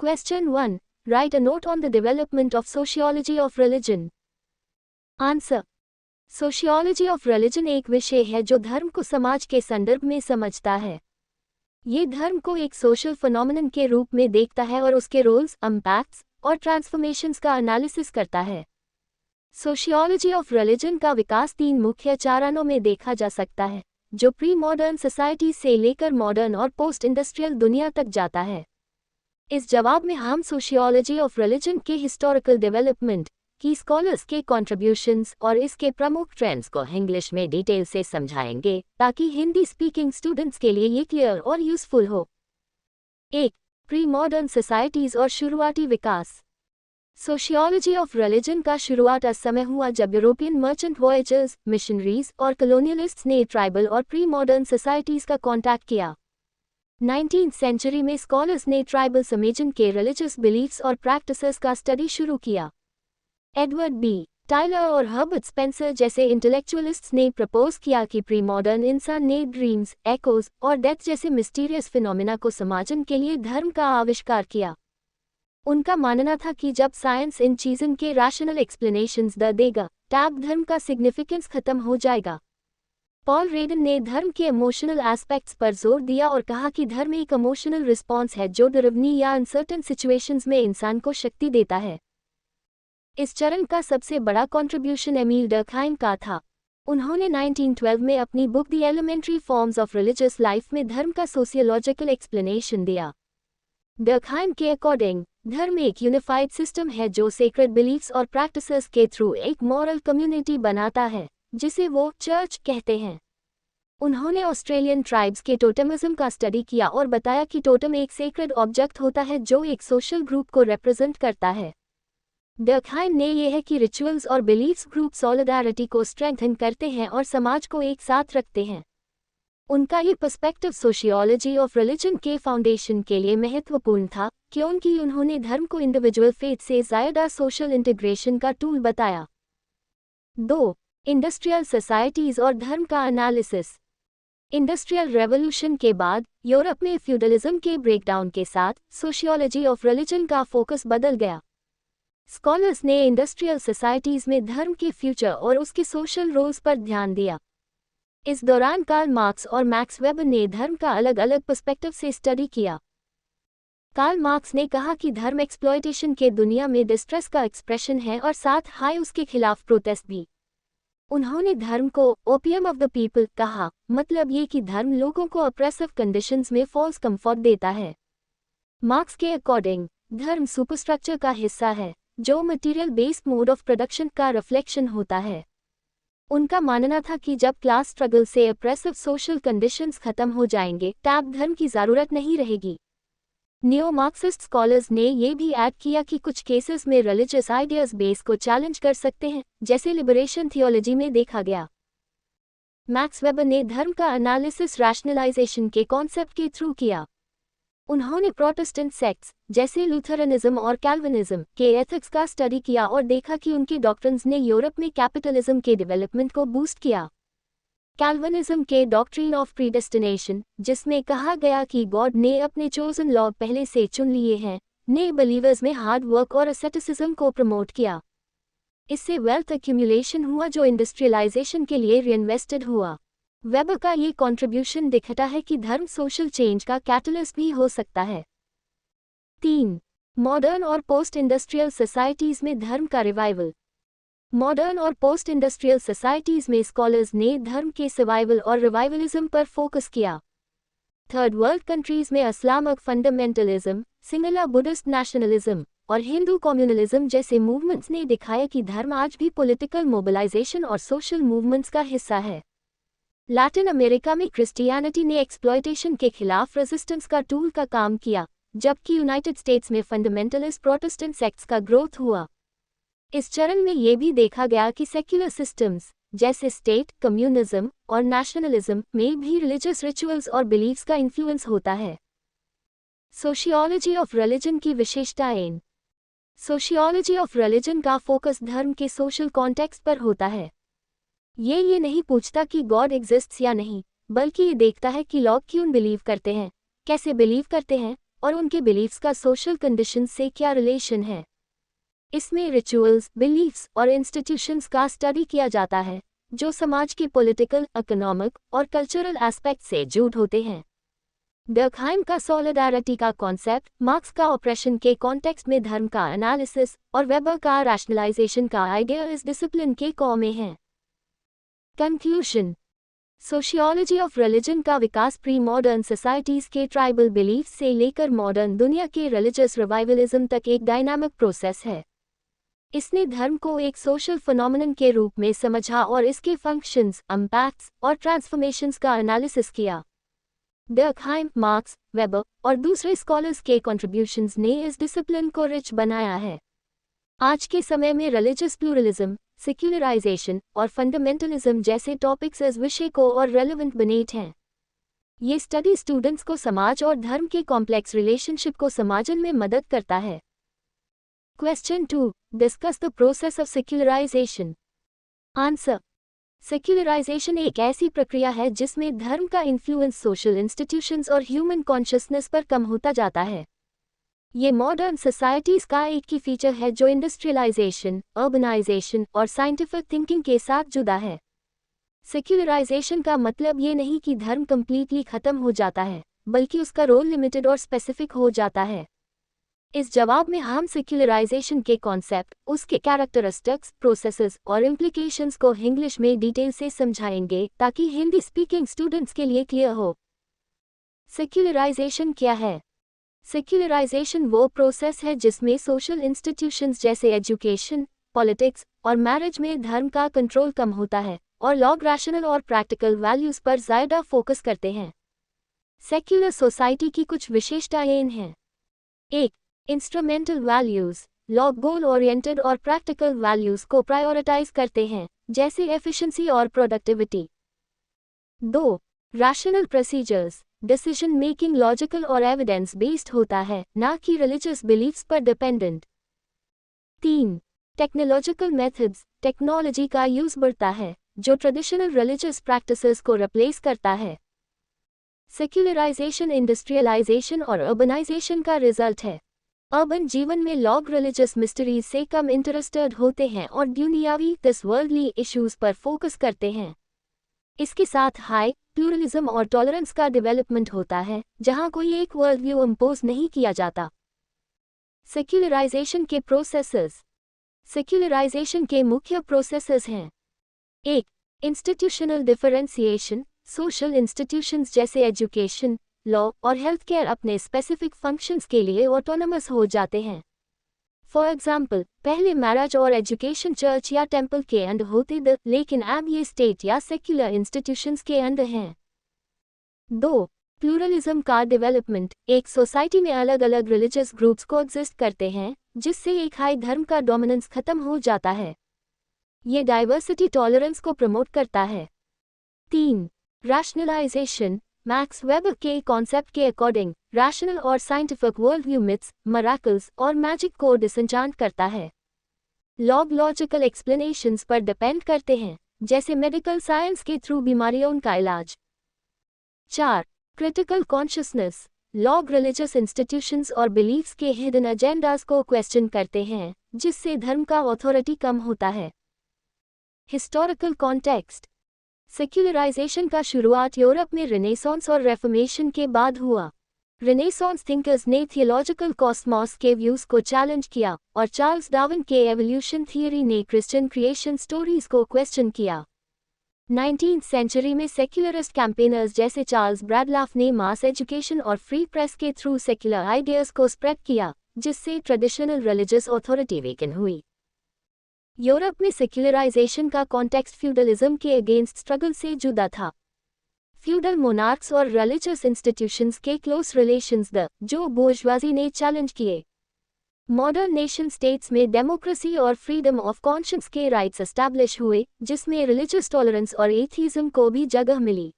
Question 1. Write a note on the development of sociology of religion. Answer. Sociology of religion एक विषय है जो धर्म को समाज के संदर्भ में समझता है। ये धर्म को एक सोशल फिनोमेनन के रूप में देखता है और उसके रोल्स, इम्पैक्ट्स और ट्रांसफॉर्मेशंस का एनालिसिस करता है। सोशियोलॉजी ऑफ रिलीजन का विकास 3 मुख्य चरणों में देखा जा सकता है, जो प्री मॉडर्न सोसाइटी से लेकर मॉडर्न और पोस्ट इंडस्ट्रियल दुनिया तक जाता है। इस जवाब में हम सोशियोलॉजी ऑफ रिलीजन के हिस्टोरिकल डेवलपमेंट की स्कॉलर्स के कॉन्ट्रीब्यूशंस और इसके प्रमुख ट्रेंड्स को इंग्लिश में डिटेल से समझाएंगे, ताकि हिंदी स्पीकिंग स्टूडेंट्स के लिए ये क्लियर और यूजफुल हो। 1. प्री मॉडर्न सोसाइटीज और शुरुआती विकास। सोशियोलॉजी ऑफ रिलीजन का शुरुआत उस समय हुआ जब यूरोपियन मर्चेंट वॉयेजर्स, मिशनरीज और कॉलोनियलिस्ट्स ने ट्राइबल और प्री मॉडर्न सोसाइटीज का कॉन्टैक्ट किया। 19th सेंचुरी में स्कॉलर्स ने ट्राइबल समेजन के रिलीजियस बिलीफ्स और प्रैक्टिसेस का स्टडी शुरू किया। Edward B. टाइलर और हर्बर्ट स्पेंसर जैसे इंटेलेक्चुअलिस्ट्स ने प्रपोज किया कि प्री मॉडर्न इंसान ने ड्रीम्स, एकोज और डेथ जैसे मिस्टीरियस फिनोमिना को समझने के लिए धर्म का आविष्कार किया। उनका मानना था कि जब साइंस इन चीज़ों के रैशनल एक्सप्लेनेशंस देगा, तब धर्म का सिग्निफिकेंस खत्म हो जाएगा। पॉल रेडन ने धर्म के इमोशनल एस्पेक्ट्स पर जोर दिया और कहा कि धर्म एक इमोशनल रिस्पॉन्स है जो डरावनी या अनसर्टेन सिचुएशंस में इंसान को शक्ति देता है। इस चरण का सबसे बड़ा कंट्रीब्यूशन एमील डर्कहाइम का था। उन्होंने 1912 में अपनी book the elementary forms of religious life में धर्म का सोशियोलॉजिकल एक्सप्लेनेशन दिया। डर्कहाइम के अकॉर्डिंग धर्म एक यूनिफाइड सिस्टम है जो सेक्रेड बिलीफ्स और प्रैक्टिसेस के थ्रू एक मॉरल कम्युनिटी बनाता है, जिसे वो चर्च कहते हैं। उन्होंने ऑस्ट्रेलियन ट्राइब्स के टोटमिज्म का स्टडी किया और बताया कि टोटम एक सेक्रेड ऑब्जेक्ट होता है जो एक सोशल ग्रुप को रिप्रेजेंट करता है। डर्कहाइम ने यह है कि रिचुअल्स और बिलीफ्स ग्रुप सॉलिडारिटी को स्ट्रेंथन करते हैं और समाज को एक साथ रखते हैं। उनका ये पर्सपेक्टिव सोशियोलॉजी ऑफ रिलीजन के फाउंडेशन के लिए महत्वपूर्ण था, क्योंकि उन्होंने धर्म को इंडिविजुअल फेथ से ज़्यादा सोशल इंटीग्रेशन का टूल बताया। 2. इंडस्ट्रियल सोसाइटीज़ और धर्म का एनालिसिस। इंडस्ट्रियल रेवोल्यूशन के बाद यूरोप में फ्यूडलिज्म के ब्रेकडाउन के साथ सोशियोलॉजी ऑफ रिलीजन का फोकस बदल गया। स्कॉलर्स ने इंडस्ट्रियल सोसाइटीज़ में धर्म के फ्यूचर और उसके सोशल रोल्स पर ध्यान दिया। इस दौरान कार्ल मार्क्स और मैक्स वेबर ने धर्म का अलग अलग पर्सपेक्टिव से स्टडी किया। कार्ल मार्क्स ने कहा कि धर्म एक्सप्लॉयटेशन के दुनिया में डिस्ट्रेस का एक्सप्रेशन है और साथ हाय उसके खिलाफ प्रोटेस्ट भी। उन्होंने धर्म को ओपियम ऑफ द पीपल कहा, मतलब ये कि धर्म लोगों को ऑप्रेसिव कंडीशंस में फॉल्स कंफर्ट देता है। मार्क्स के अकॉर्डिंग धर्म सुपरस्ट्रक्चर का हिस्सा है जो material based mode of production का रिफ्लेक्शन होता है। उनका मानना था कि जब क्लास स्ट्रगल से ऑप्रेसिव सोशल कंडीशंस खत्म हो जाएंगे, तब धर्म की ज़रूरत नहीं रहेगी। नियो मार्क्सिस्ट स्कॉलर्स ने यह भी ऐड किया कि कुछ केसेस में रिलीजियस आइडियाज बेस को चैलेंज कर सकते हैं, जैसे लिबरेशन थियोलॉजी में देखा गया। मैक्स वेबर ने धर्म का एनालिसिस रैशनलाइजेशन के कॉन्सेप्ट के थ्रू किया। उन्होंने प्रोटेस्टेंट सेक्ट्स जैसे लूथरनिज्म और कैल्विनिज्म के एथिक्स का स्टडी किया और देखा कि उनके डॉक्ट्रिन्स ने यूरोप में कैपिटलिज्म के डेवलपमेंट को बूस्ट किया। कैल्विनिज्म के डॉक्ट्रिन ऑफ प्रीडेस्टिनेशन, जिसमें कहा गया कि गॉड ने अपने चोजन लॉ पहले से चुन लिए हैं, ने बिलीवर्स में हार्ड वर्क और एसेटिसिज्म को प्रमोट किया। इससे वेल्थ एक्यूमुलेशन हुआ जो इंडस्ट्रियलाइजेशन के लिए रीइन्वेस्टेड हुआ। वेबर का ये कंट्रीब्यूशन दिखाता है कि धर्म सोशल चेंज का कैटलिस्ट भी हो सकता है। 3. मॉडर्न और पोस्ट इंडस्ट्रियल सोसाइटीज़ में धर्म का रिवाइवल। मॉडर्न और पोस्ट इंडस्ट्रियल सोसाइटीज़ में स्कॉलर्स ने धर्म के सर्वाइवल और रिवाइवलिज्म पर फोकस किया। थर्ड वर्ल्ड कंट्रीज़ में Islamic fundamentalism, singular Buddhist nationalism और हिंदू कम्युनलिज्म जैसे मूवमेंट्स ने दिखाया कि धर्म आज भी पॉलिटिकल मोबिलाइजेशन और सोशल मूवमेंट्स का हिस्सा है। लैटिन अमेरिका में क्रिश्चियनिटी ने एक्सप्लॉयटेशन के खिलाफ रेजिस्टेंस का टूल का काम किया, जबकि यूनाइटेड स्टेट्स में फंडामेंटलिस्ट प्रोटेस्टेंट सेक्ट्स का ग्रोथ हुआ। इस चरण में ये भी देखा गया कि सेक्युलर सिस्टम्स जैसे स्टेट, कम्युनिज्म और नेशनलिज्म में भी रिलीजियस रिचुअल्स और बिलीफ्स का इन्फ्लुएंस होता है। सोशियोलॉजी ऑफ रिलीजन की विशेषताएं। सोशियोलॉजी ऑफ रिलीजन का फोकस धर्म के सोशल कॉन्टेक्स्ट पर होता है। ये नहीं पूछता कि गॉड एग्जिस्ट्स या नहीं, बल्कि ये देखता है कि लोग क्यों बिलीव करते हैं, कैसे बिलीव करते हैं और उनके बिलीफ्स का सोशल कंडीशंस से क्या रिलेशन है। इसमें रिचुअल्स, बिलीफ्स और इंस्टीट्यूशंस का स्टडी किया जाता है जो समाज के पॉलिटिकल, इकोनॉमिक और कल्चरल एस्पेक्ट से जुड़ होते हैं। डर्कहाइम का सॉलिडारिटी का कॉन्सेप्ट, मार्क्स का ऑपरेशन के कॉन्टेक्स्ट में धर्म का एनालिसिस और वेबर का रैशनलाइजेशन का आइडिया इस डिसिप्लिन के कॉ में है। कंक्लूजन, सोशियोलॉजी ऑफ रिलीजन का विकास प्री मॉडर्न सोसाइटीज के ट्राइबल बिलीफ से लेकर मॉडर्न दुनिया के रिलीजियस रिवाइवलिज्म तक एक डायनामिक प्रोसेस है। इसने धर्म को एक सोशल फिनोमेनन के रूप में समझा और इसके फंक्शंस, इम्पैक्ट्स और ट्रांसफॉर्मेशंस का एनालिसिस किया। डर्कहाइम, मार्क्स, वेबर और दूसरे स्कॉलर्स के कंट्रीब्यूशंस ने इस डिसिप्लिन को रिच बनाया है। आज के समय में रिलीजियस प्लूरलिज्म, सेक्युलराइजेशन और फंडामेंटलिज्म जैसे टॉपिक्स इस विषय को और रेलेवेंट बनेट हैं। ये स्टडी स्टूडेंट्स को समाज और धर्म के कॉम्प्लेक्स रिलेशनशिप को समझने में मदद करता है। Question 2, discuss the process of secularisation. Answer, secularisation एक ऐसी प्रक्रिया है जिसमें धर्म का इन्फ्लुएंस सोशल इंस्टीट्यूशंस और ह्यूमन कॉन्शियसनेस पर कम होता जाता है। ये मॉडर्न सोसाइटीज का एक की फीचर है जो इंडस्ट्रियलाइजेशन, अर्बनाइजेशन और साइंटिफिक थिंकिंग के साथ जुड़ा है। सेक्युलराइजेशन का मतलब ये नहीं कि धर्म कंप्लीटली खत्म हो जाता है, बल्कि उसका रोल लिमिटेड और स्पेसिफिक हो जाता है। इस जवाब में हम सेक्युलराइजेशन के कॉन्सेप्ट, उसके कैरेक्टरिस्टिक्स, प्रोसेसेस और इम्प्लीकेशंस को इंग्लिश में डिटेल से समझाएंगे ताकि हिंदी स्पीकिंग स्टूडेंट्स के लिए क्लियर हो। सेक्युलराइजेशन क्या है? सेक्युलराइजेशन वो प्रोसेस है जिसमें सोशल इंस्टीट्यूशंस जैसे एजुकेशन, पॉलिटिक्स और मैरिज में धर्म का कंट्रोल कम होता है और लोग रैशनल और प्रैक्टिकल वैल्यूज पर ज़्यादा फोकस करते हैं। सेक्युलर सोसाइटी की कुछ विशेषताएं हैं। 1. Instrumental values. लोग गोल ओरिएंटेड और प्रैक्टिकल वैल्यूज को प्रायोरिटाइज करते हैं, जैसे एफिशिएंसी और productivity. 2. Rational procedures. Decision making logical और एविडेंस बेस्ड होता है, ना कि रिलीजियस बिलीफ्स पर डिपेंडेंट। 3. Technological methods. टेक्नोलॉजी का यूज बढ़ता है, जो ट्रेडिशनल रिलीजियस प्रैक्टिसेस को रिप्लेस करता है। सेक्युलराइजेशन इंडस्ट्रियलाइजेशन और अर्बनाइजेशन का रिजल्ट है। अर्बन जीवन में लोग रिलीजियस मिस्ट्रीज से कम इंटरेस्टेड होते हैं और दुनियावी दिस वर्ल्डली इश्यूज पर फोकस करते हैं। इसके साथ हाई प्लूरलिज्म और टॉलरेंस का डेवलपमेंट होता है, जहां कोई एक वर्ल्ड व्यू इम्पोज नहीं किया जाता। सेक्युलराइजेशन के प्रोसेसेस। सेक्युलराइजेशन के मुख्य प्रोसेसेस हैं। 1. Institutional differentiation. सोशल इंस्टीट्यूशंस जैसे एजुकेशन, लॉ और हेल्थ केयर अपने स्पेसिफिक फंक्शंस के लिए ऑटोनमस हो जाते हैं। फॉर एग्जाम्पल, पहले मैरिज और एजुकेशन चर्च या टेम्पल के अंडर होते थे, लेकिन अब ये स्टेट या सेक्युलर इंस्टीट्यूशंस के अंडर हैं। 2. प्लूरलिज्म का डेवलपमेंट। एक सोसाइटी में अलग अलग रिलीजियस ग्रुप्स को एग्जिस्ट करते हैं, जिससे एक हाई धर्म का डोमिनेंस खत्म हो जाता है। ये डाइवर्सिटी टॉलरेंस को प्रमोट करता है। 3. रैशनलाइजेशन। मैक्स वेबर के कॉन्सेप्ट के अकॉर्डिंग, रैशनल और scientific world view myths, miracles और मैजिक को डिसएंचांट करता है। लोग लॉजिकल एक्सप्लेनेशंस पर डिपेंड करते हैं, जैसे मेडिकल साइंस के थ्रू बीमारियों का इलाज। 4. Critical consciousness. लोग रिलीजियस इंस्टीट्यूशंस और बिलीफ्स के हिडन एजेंडाज को क्वेश्चन करते हैं, जिससे धर्म का अथॉरिटी कम होता है। Historical context. सेक्युलराइजेशन का शुरुआत यूरोप में रिनेसांस और रेफॉर्मेशन के बाद हुआ। रिनेसांस थिंकर्स ने थियोलॉजिकल कॉस्मॉस के व्यूज को चैलेंज किया और चार्ल्स डार्विन के एवोल्यूशन थियरी ने क्रिश्चियन क्रिएशन स्टोरीज को क्वेश्चन किया। 19th सेंचुरी में सेक्युलरिस्ट कैंपेनर्स जैसे चार्ल्स ब्रैडलाफ ने मास एजुकेशन और फ्री प्रेस के थ्रू सेक्युलर आइडियाज को स्प्रेड किया, जिससे ट्रेडिशनल रिलीजियस अथॉरिटी वीकन हुई। यूरोप में सेक्युलराइजेशन का कॉन्टेक्स्ट फ्यूडलिज्म के अगेंस्ट स्ट्रगल से जुदा था। फ्यूडल मोनार्क्स और रिलीजियस इंस्टीट्यूशंस के क्लोज रिलेशंस जो बोर्जवाजी ने चैलेंज किए। मॉडर्न नेशन स्टेट्स में डेमोक्रेसी और फ्रीडम ऑफ कॉन्शियंस के राइट्स एस्टैब्लिश हुए, जिसमें रिलीजियस टॉलरेंस और एथीज्म को भी जगह मिली।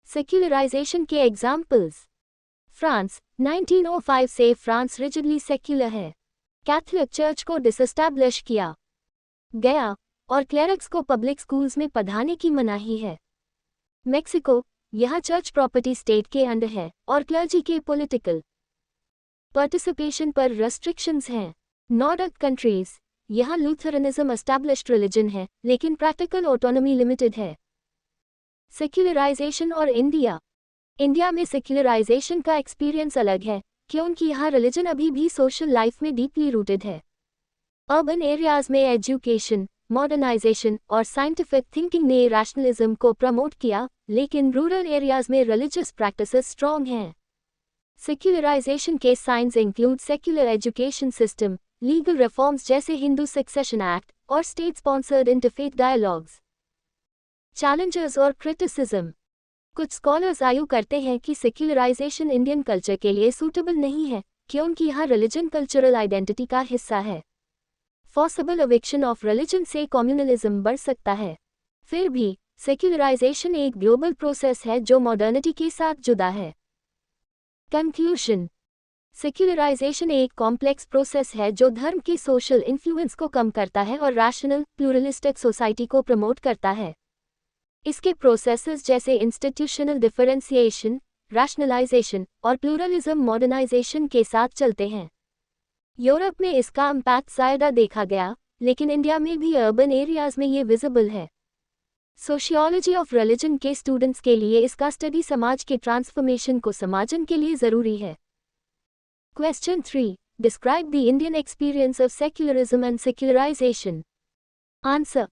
सेक्युलराइजेशन के एग्जाम्पल्स। फ्रांस, 1905 से फ्रांस रिजिडली सेक्युलर है। कैथोलिक चर्च को डिसएस्टैब्लिश किया गया और क्लेरिक्स को पब्लिक स्कूल्स में पढ़ाने की मनाही है। मेक्सिको, यह चर्च प्रॉपर्टी स्टेट के अंडर है और क्लर्जी के पॉलिटिकल पार्टिसिपेशन पर रेस्ट्रिक्शंस हैं। नॉर्डिक कंट्रीज, यहाँ लूथरनिज्म एस्टैब्लिश्ड रिलीजन है, लेकिन प्रैक्टिकल ऑटोनॉमी लिमिटेड है। सेक्युलराइजेशन और इंडिया में सेक्युलराइजेशन का एक्सपीरियंस अलग है, क्योंकि यहाँ रिलीजन अभी भी सोशल लाइफ में डीपली रूटेड है। अर्बन एरियाज में एजुकेशन, मॉडर्नाइजेशन और साइंटिफिक थिंकिंग ने रैशनलिज्म को प्रमोट किया, लेकिन रूरल एरियाज में रिलीजियस प्रैक्टिसेस स्ट्रॉन्ग हैं। सेक्युलराइजेशन के science include secular education system, legal reforms जैसे हिंदू सक्सेशन एक्ट और state sponsored interfaith dialogues. Challenges और क्रिटिसिज्म। कुछ स्कॉलर्स आर्ग्यू करते हैं कि सेक्युलराइजेशन इंडियन कल्चर के लिए सूटेबल नहीं है, क्योंकि यहाँ रिलीजन कल्चरल आइडेंटिटी का हिस्सा है। फॉर्सिबल एविक्शन ऑफ रिलीजन से कम्युनलिज्म बढ़ सकता है। फिर भी सेक्युलराइजेशन एक ग्लोबल प्रोसेस है जो मॉडर्निटी के साथ जुड़ा है। कंक्लूजन। सेक्युलराइजेशन एक कॉम्प्लेक्स प्रोसेस है जो धर्म के सोशल इन्फ्लुएंस को कम करता है और रैशनल, प्लूरलिस्टिक सोसाइटी को प्रमोट करता है। इसके प्रोसेसेस जैसे इंस्टीट्यूशनल डिफरेंशिएशन, रैशनलाइजेशन और प्लूरलिज्म मॉडर्नाइजेशन के साथ चलते हैं। यूरोप में इसका इम्पैक्ट ज़्यादा देखा गया, लेकिन इंडिया में भी अर्बन एरियाज में ये विजिबल है। सोशियोलॉजी ऑफ रिलीजन के स्टूडेंट्स के लिए इसका स्टडी समाज के ट्रांसफॉर्मेशन को समझने के लिए ज़रूरी है। Question 3. Describe the Indian experience of secularism and secularisation. Answer.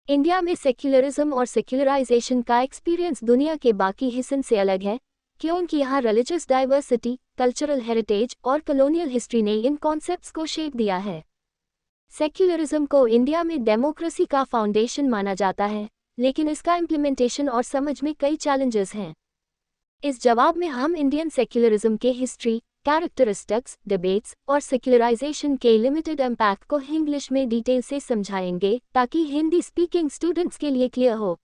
India में सेक्युलरिज्म और सेक्युलराइजेशन का एक्सपीरियंस दुनिया के बाकी हिस्सों से अलग है, क्योंकि यहाँ रिलीजियस डाइवर्सिटी, कल्चरल हेरिटेज और कॉलोनियल हिस्ट्री ने इन कॉन्सेप्ट्स को शेप दिया है। सेक्युलरिज्म को इंडिया में डेमोक्रेसी का फाउंडेशन माना जाता है, लेकिन इसका इम्प्लीमेंटेशन और समझ में कई चैलेंजेस हैं। इस जवाब में हम इंडियन सेक्युलरिज्म के हिस्ट्री, कैरेक्टरिस्टिक्स, डिबेट्स और सेक्युलराइजेशन के लिमिटेड इम्पैक्ट को इंग्लिश में डिटेल से समझाएंगे, ताकि हिंदी स्पीकिंग स्टूडेंट्स के लिए क्लियर हो।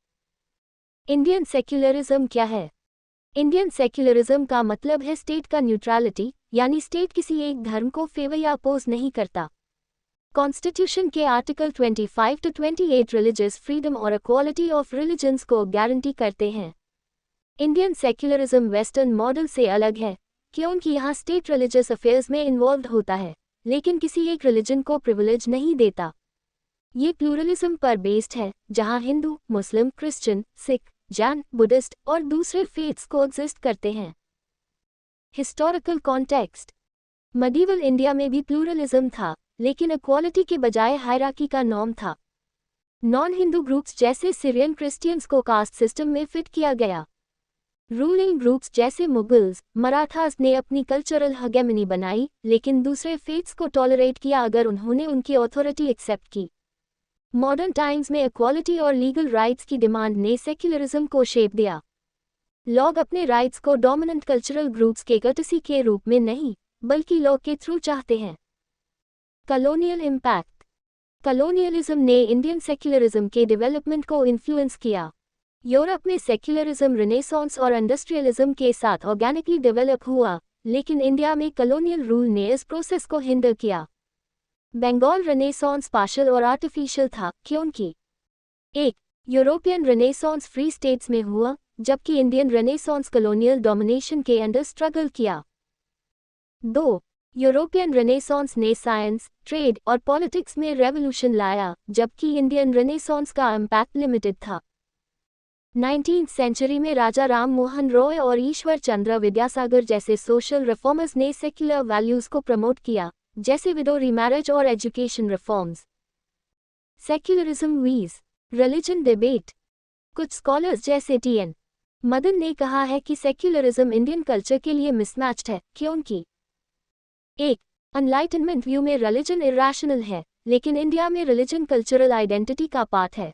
इंडियन सेक्युलरिज्म क्या है? इंडियन सेक्युलरिज्म का मतलब है स्टेट का न्यूट्रलिटी, यानी स्टेट किसी एक धर्म को फेवर या अपोज नहीं करता। कॉन्स्टिट्यूशन के आर्टिकल 25 to 28 रिलीजियस फ्रीडम और इक्वालिटी ऑफ रिलीजन्स को गारंटी करते हैं। इंडियन सेक्युलरिज्म वेस्टर्न मॉडल से अलग है, क्योंकि यहाँ स्टेट रिलीजियस अफेयर्स में इन्वॉल्व होता है, लेकिन किसी एक रिलीजन को प्रिविलेज नहीं देता। ये प्लूरलिज्म पर बेस्ड है, जहाँ हिंदू, मुस्लिम, क्रिश्चियन, सिख, जैन, बुद्धिस्ट और दूसरे फेथ्स को एग्जिस्ट करते हैं। Historical context. मडीवल इंडिया में भी प्लूरलिज्म था, लेकिन इक्वालिटी के बजाय हायरार्की का नॉर्म था। नॉन हिंदू ग्रुप्स जैसे सीरियन क्रिश्चियंस को कास्ट सिस्टम में फिट किया गया। रूलिंग ग्रुप्स जैसे मुगल्स, मराठास ने अपनी कल्चरल हेगेमनी बनाई, लेकिन दूसरे फेथ्स को टॉलरेट किया अगर उन्होंने उनकी अथॉरिटी एक्सेप्ट की। मॉडर्न टाइम्स में इक्वालिटी और लीगल राइट्स की डिमांड ने सेक्युलरिज्म को शेप दिया। लोग अपने राइट्स को डोमिनेंट कल्चरल ग्रुप्स के कर्टसी के रूप में नहीं, बल्कि लॉ के थ्रू चाहते हैं। Colonial impact. कॉलोनियलिज्म ने इंडियन सेक्युलरिज्म के डेवलपमेंट को इन्फ्लुएंस किया। यूरोप में सेक्युलरिज्म रेनेसांस और इंडस्ट्रियलिज्म के साथ ऑर्गेनिकली डेवलप हुआ, लेकिन इंडिया में कॉलोनियल रूल ने इस प्रोसेस को हिंडर किया। बंगाल रेनेसांस पार्शियल और आर्टिफिशियल था, क्योंकि 1. यूरोपियन रेनेसांस फ्री स्टेट्स में हुआ, जबकि इंडियन रेनेसांस कॉलोनियल डोमिनेशन के अंडर स्ट्रगल किया। 2. यूरोपियन रेनेसांस ने साइंस, ट्रेड और पॉलिटिक्स में रेवोल्यूशन लाया, जबकि इंडियन रेनेसांस का इम्पैक्ट लिमिटेड था। 19th सेंचुरी में राजा राम मोहन रॉय और ईश्वर चंद्र विद्यासागर जैसे सोशल रिफॉर्मर्स ने सेक्युलर वैल्यूज को प्रमोट किया, जैसे विडो रीमैरिज और एजुकेशन रिफॉर्म्स। सेक्युलरिज्म वीज रिलीजन डिबेट। कुछ स्कॉलर्स जैसे टी.एन. मदन ने कहा है कि सेक्युलरिज्म इंडियन कल्चर के लिए मिसमैच्ड है, क्योंकि 1. एनलाइटनमेंट व्यू में रिलीजन इरैशनल है, लेकिन इंडिया में रिलीजन कल्चरल आइडेंटिटी का पार्ट है।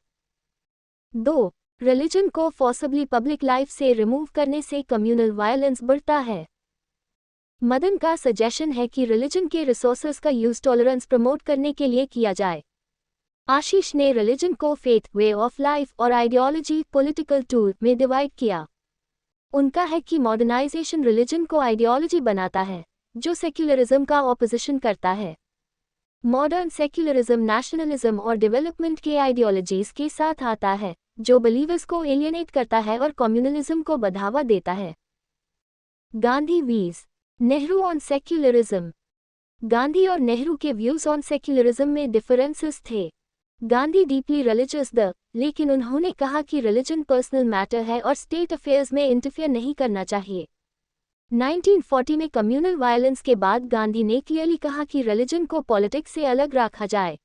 2. रिलीजन को फोर्सबली पब्लिक लाइफ से रिमूव करने से कम्युनल वायलेंस बढ़ता है। मदन का सजेशन है कि रिलीजन के रिसोर्सेज का यूज टॉलरेंस प्रमोट करने के लिए किया जाए। आशीष ने रिलीजन को फेथ, वे ऑफ लाइफ और आइडियोलॉजी, पॉलिटिकल टूल में डिवाइड किया। उनका है कि मॉडर्नाइजेशन रिलीजन को आइडियोलॉजी बनाता है, जो सेक्युलरिज्म का ऑपोजिशन करता है। मॉडर्न सेक्युलरिज्म नेशनलिज्म और डेवलपमेंट के आइडियोलॉजीज के साथ आता है, जो बिलीवर्स को एलियनेट करता है और कम्युनलिज्म को बढ़ावा देता है। गांधी वीज नेहरू ऑन सेक्युलरिज्म। गांधी और नेहरू के व्यूज ऑन सेक्युलरिज्म में डिफरेंसेस थे। गांधी डीपली रिलीजियस लेकिन उन्होंने कहा कि रिलीजन पर्सनल मैटर है और स्टेट अफेयर्स में इंटरफेयर नहीं करना चाहिए। 1940 में कम्युनल वायलेंस के बाद गांधी ने क्लियरली कहा कि रिलीजन को पॉलिटिक्स से अलग रखा जाए।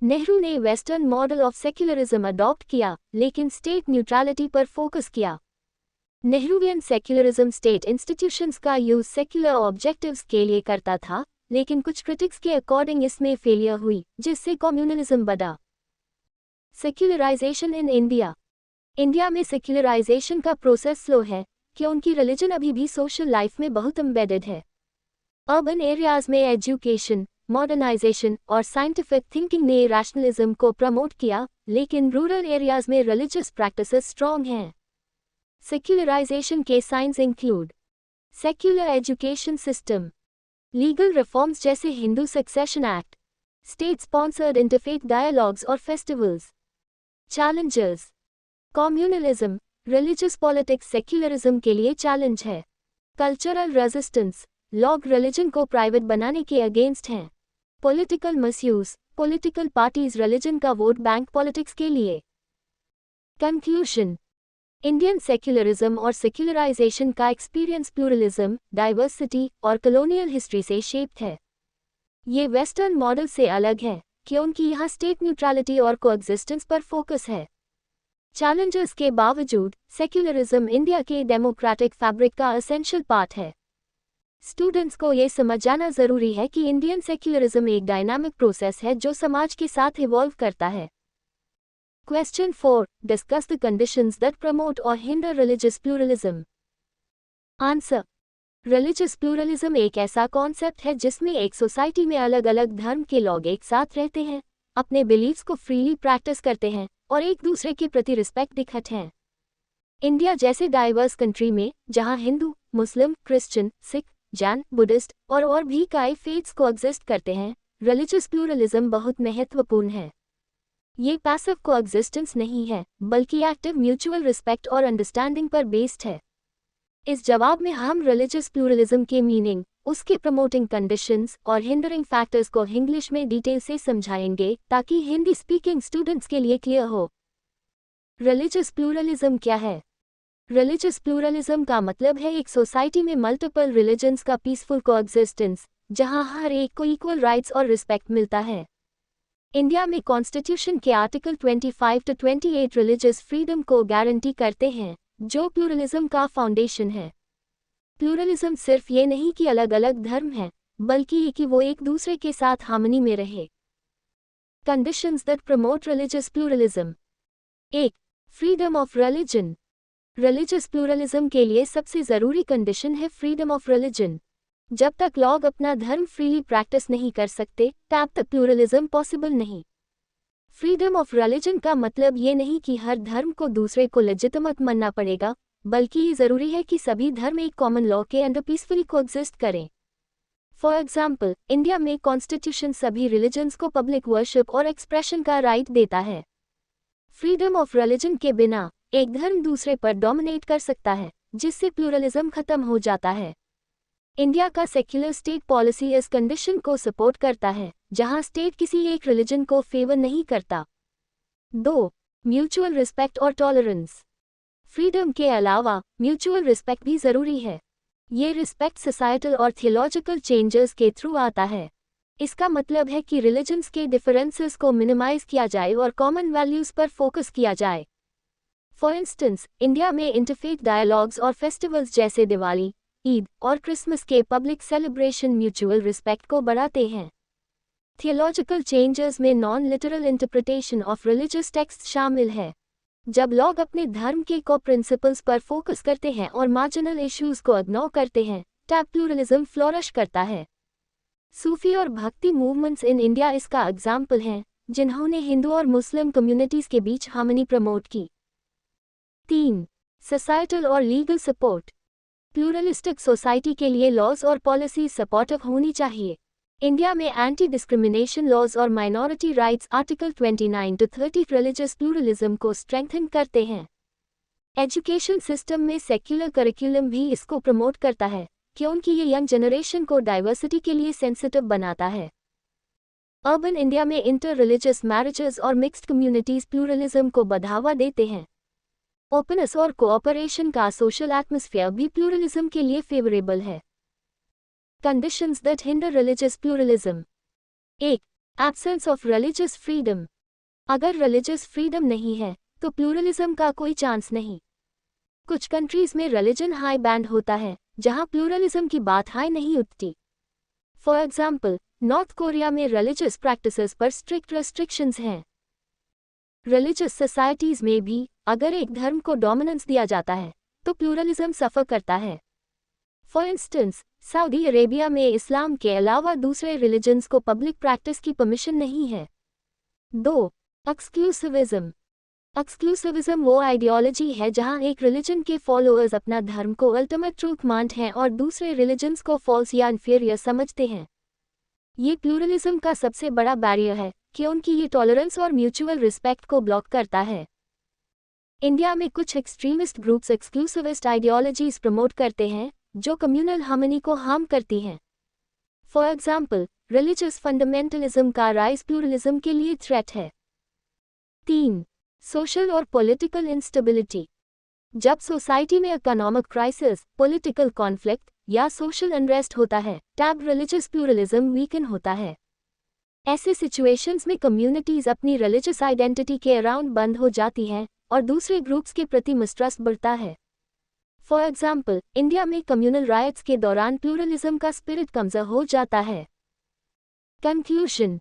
नेहरू ने western model of secularism adopt किया, लेकिन स्टेट न्यूट्रलिटी पर फोकस किया। नेहरूवियन सेक्युलरिज्म स्टेट इंस्टीट्यूशंस का यूज सेक्युलर ऑब्जेक्टिव्स के लिए करता था, लेकिन कुछ क्रिटिक्स के अकॉर्डिंग इसमें फेलियर हुई, जिससे कम्युनलिज्म बढ़ा। Secularisation in India. इंडिया में सेक्युलराइजेशन का प्रोसेस स्लो है क्योंकि रिलीजन अभी भी सोशल लाइफ में बहुत एम्बेडेड है। अर्बन एरियाज में एजुकेशन, मॉडर्नाइजेशन और साइंटिफिक थिंकिंग ने रैशनलिज्म को प्रमोट किया, लेकिन रूरल एरियाज में रिलीजियस प्रैक्टिसेस स्ट्रॉन्ग हैं। सेक्युलराइजेशन के science include secular education system, legal reforms जैसे Hindu succession act, state sponsored interfaith dialogues और festivals. Challenges. Communalism, religious politics secularism के लिए चैलेंज है। कल्चरल रेजिस्टेंस, लोग रिलीजन को प्राइवेट बनाने के अगेंस्ट हैं। Political misuse, political parties religion का वोट बैंक पॉलिटिक्स के लिए। कंक्लूजन। इंडियन सेक्युलरिज्म और सेक्युलराइजेशन का एक्सपीरियंस प्लूरलिज्म, डाइवर्सिटी और कॉलोनियल हिस्ट्री से शेप्ड है। ये वेस्टर्न मॉडल से अलग है क्योंकि यहाँ स्टेट न्यूट्रलिटी और कोएग्जिस्टेंस पर फोकस है। चैलेंजेस के बावजूद सेक्युलरिज्म इंडिया के डेमोक्रेटिक फैब्रिक का एसेंशियल पार्ट है। स्टूडेंट्स को ये समझ जाना जरूरी है कि इंडियन सेक्युलरिज्म एक डायनामिक प्रोसेस है जो समाज के साथ इवॉल्व करता है। Question 4. Discuss the conditions that promote or hinder religious pluralism. Answer. Religious pluralism एक ऐसा कॉन्सेप्ट है जिसमें एक सोसाइटी में अलग अलग धर्म के लोग एक साथ रहते हैं, अपने बिलीव्स को फ्रीली प्रैक्टिस करते हैं और एक दूसरे के प्रति रिस्पेक्ट दिखाते हैं। इंडिया जैसे डाइवर्स कंट्री में, जहां हिंदू, मुस्लिम, क्रिश्चियन, सिख, जैन, बुद्धिस्ट और भी कई फेथ्स कोएग्जिस्ट करते हैं, रिलीजियस प्लूरलिज्म बहुत महत्वपूर्ण है। ये पैसिव कोएग्जिस्टेंस नहीं है, बल्कि एक्टिव म्यूचुअल रिस्पेक्ट और अंडरस्टैंडिंग पर बेस्ड है। इस जवाब में हम रिलीजियस प्लूरलिज्म के मीनिंग, उसके प्रमोटिंग कंडीशंस और हिंडरिंग फैक्टर्स को इंग्लिश में डिटेल से समझाएंगे ताकि हिंदी स्पीकिंग स्टूडेंट्स के लिए क्लियर हो। रिलीजियस प्लूरलिज्म क्या है? रिलीजियस प्लूरलिज्म का मतलब है एक सोसाइटी में मल्टीपल रिलीजन्स का पीसफुल कोएग्जिस्टेंस, जहां हर एक को इक्वल राइट्स और रिस्पेक्ट मिलता है। इंडिया में कॉन्स्टिट्यूशन के आर्टिकल 25 to 28 रिलीजियस फ्रीडम को गारंटी करते हैं, जो प्लूरलिज्म का फाउंडेशन है। प्लूरलिज्म सिर्फ ये नहीं कि अलग अलग धर्म हैं, बल्कि ये कि वो एक दूसरे के साथ हार्मनी में रहे। Conditions that promote religious pluralism. 1. Freedom of religion. Religious pluralism के लिए सबसे ज़रूरी कंडीशन है फ्रीडम ऑफ रिलीजन। जब तक लोग अपना धर्म फ्रीली प्रैक्टिस नहीं कर सकते, तब तक प्लूरलिज्म पॉसिबल नहीं। फ्रीडम ऑफ रिलीजन का मतलब ये नहीं कि हर धर्म को दूसरे को लेजिटिमेट मानना पड़ेगा, बल्कि ये ज़रूरी है कि सभी धर्म एक कॉमन लॉ के अंडर पीसफुली कोएग्जिस्ट करें। फॉर एग्जाम्पल, इंडिया में कॉन्स्टिट्यूशन सभी रिलीजन्स को पब्लिक वर्शिप और एक्सप्रेशन का राइट देता है। फ्रीडम ऑफ रिलीजन के बिना एक धर्म दूसरे पर डोमिनेट कर सकता है, जिससे प्लूरलिज्म खत्म हो जाता है। इंडिया का सेक्युलर स्टेट पॉलिसी इस कंडीशन को सपोर्ट करता है, जहां स्टेट किसी एक रिलीजन को फेवर नहीं करता। 2. म्यूचुअल रिस्पेक्ट और टॉलरेंस। फ्रीडम के अलावा म्यूचुअल रिस्पेक्ट भी ज़रूरी है। ये रिस्पेक्ट सोसाइटल और थियोलॉजिकल चेंजेस के थ्रू आता है। इसका मतलब है कि रिलीजन्स के डिफरेंसेस को मिनिमाइज किया जाए और कॉमन वैल्यूज़ पर फोकस किया जाए। फॉर इंस्टेंस, इंडिया में इंटरफेथ डायलॉग्स और फेस्टिवल्स जैसे दिवाली, ईद और क्रिसमस के पब्लिक सेलिब्रेशन म्यूचुअल रिस्पेक्ट को बढ़ाते हैं। थियोलॉजिकल चेंजेस में non literal interpretation of religious text शामिल है। जब लोग अपने धर्म के को प्रिंसिपल्स पर फोकस करते हैं और मार्जिनल इश्यूज को इग्नोर करते हैं, तब प्लूरलिज्म फ्लोरिश करता है। सूफी और भक्ति मूवमेंट्स इन इंडिया इसका एग्जाम्पल हैं, जिन्होंने हिंदू और मुस्लिम कम्युनिटीज के बीच हार्मनी प्रमोट की। 3. सोसाइटल और लीगल सपोर्ट। प्लूरलिस्टिक सोसाइटी के लिए लॉज और पॉलिसीज सपोर्टिव होनी चाहिए। इंडिया में एंटी डिस्क्रिमिनेशन लॉज और minority rights article 29 to 30 religious pluralism को स्ट्रेंथन करते हैं। एजुकेशन सिस्टम में सेक्युलर करिकुलम भी इसको प्रमोट करता है, क्योंकि ये यंग जनरेशन को डाइवर्सिटी के लिए सेंसिटिव बनाता है। अर्बन इंडिया में इंटर रिलीजियस मैरिजेस और मिक्स्ड कम्युनिटीज प्लूरलिज्म को बढ़ावा देते हैं। ओपननेस और कोऑपरेशन का सोशल एटमॉस्फेयर भी प्लूरलिज्म के लिए फेवरेबल है। Conditions that hinder religious pluralism. 1. Absence of religious freedom. अगर रिलीजियस फ्रीडम नहीं है तो प्लूरलिज्म का कोई चांस नहीं। कुछ कंट्रीज में रिलीजन हाई बैंड होता है जहां प्लूरलिज्म की बात हाई नहीं उठती। फॉर एग्जाम्पल, नॉर्थ कोरिया में रिलीजियस प्रैक्टिसेस पर स्ट्रिक्ट रेस्ट्रिक्शंस हैं। रिलीजियस सोसाइटीज में भी अगर एक धर्म को डोमिनेंस दिया जाता है तो प्लूरलिज्म सफ़र करता है। फॉर इंस्टेंस, सऊदी अरेबिया में इस्लाम के अलावा दूसरे रिलीजन्स को पब्लिक प्रैक्टिस की परमिशन नहीं है। 2. एक्सक्लूसिविज्म। एक्सक्लूसिविज्म वो आइडियोलॉजी है जहां एक रिलीजन के फॉलोअर्स अपना धर्म को अल्टीमेट ट्रूथ मानते हैं और दूसरे रिलीजन्स को फॉल्स या इन्फीरियर समझते हैं। ये प्लूरलिज्म का सबसे बड़ा बैरियर है क्योंकि ये टॉलरेंस और म्यूचुअल रिस्पेक्ट को ब्लॉक करता है। इंडिया में कुछ एक्सट्रीमिस्ट ग्रुप्स एक्सक्लूसिविस्ट आइडियोलॉजीज प्रमोट करते हैं जो कम्युनल हार्मनी को हार्म करती हैं। फॉर एग्जाम्पल, रिलीजियस फंडामेंटलिज्म का राइज प्लूरलिज्म के लिए थ्रेट है। 3. सोशल और पॉलिटिकल इंस्टेबिलिटी। जब सोसाइटी में इकोनॉमिक क्राइसिस, पॉलिटिकल कॉन्फ्लिक्ट या सोशल अनरेस्ट होता है तब रिलीजियस प्लूरलिज्म वीकन होता है। ऐसे सिचुएशंस में कम्युनिटीज अपनी रिलीजियस आइडेंटिटी के अराउंड बंद हो जाती हैं और दूसरे ग्रुप्स के प्रति मिसट्रस्ट बढ़ता है। फॉर एग्जाम्पल, इंडिया में कम्युनल राइट्स के दौरान प्लूरलिज्म का स्पिरिट कमजोर हो जाता है। कंक्लूजन।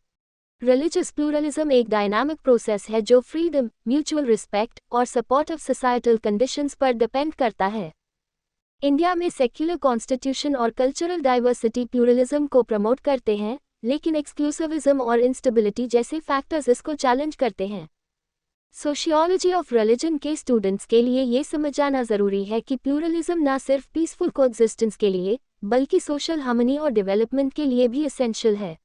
रिलीजियस प्लूरलिज्म एक डायनामिक प्रोसेस है जो फ्रीडम, म्यूचुअल रिस्पेक्ट और सपोर्ट ऑफ सोसाइटल कंडीशंस पर डिपेंड करता है। इंडिया में सेक्युलर कॉन्स्टिट्यूशन और कल्चरल डाइवर्सिटी प्लूरलिज्म को प्रमोट करते हैं, लेकिन एक्सक्लूसिविज्म और इंस्टेबिलिटी जैसे फैक्टर्स इसको चैलेंज करते हैं। सोशियोलॉजी ऑफ रिलीजन के स्टूडेंट्स के लिए ये समझ जाना ज़रूरी है कि प्लूरलिज्म ना सिर्फ पीसफुल कोएग्जिस्टेंस के लिए बल्कि सोशल हार्मनी और डेवलपमेंट के लिए भी एसेंशियल है।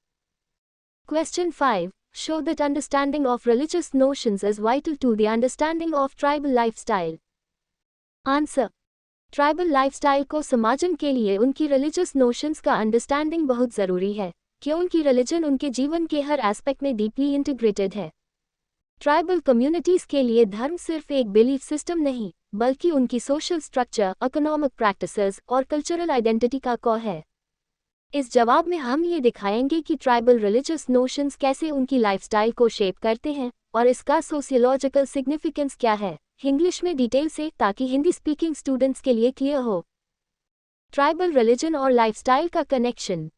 Question 5. Show that understanding of religious notions is vital to the understanding of tribal lifestyle. Answer. Tribal lifestyle को समझने के लिए उनकी रिलीजियस नोशंस का अंडरस्टैंडिंग बहुत ज़रूरी है क्योंकि रिलीजन उनके जीवन के हर एस्पेक्ट में डीपली इंटीग्रेटेड है। ट्राइबल कम्युनिटीज़ के लिए धर्म सिर्फ एक बिलीफ सिस्टम नहीं बल्कि उनकी सोशल स्ट्रक्चर, इकोनॉमिक प्रैक्टिसेस और कल्चरल आइडेंटिटी का कोर है। इस जवाब में हम ये दिखाएंगे कि ट्राइबल रिलीजियस नोशंस कैसे उनकी लाइफस्टाइल को शेप करते हैं और इसका सोशियोलॉजिकल सिग्निफिकेंस क्या है, इंग्लिश में डिटेल से, ताकि हिंदी स्पीकिंग स्टूडेंट्स के लिए क्लियर हो। ट्राइबल रिलीजन और लाइफस्टाइल का कनेक्शन।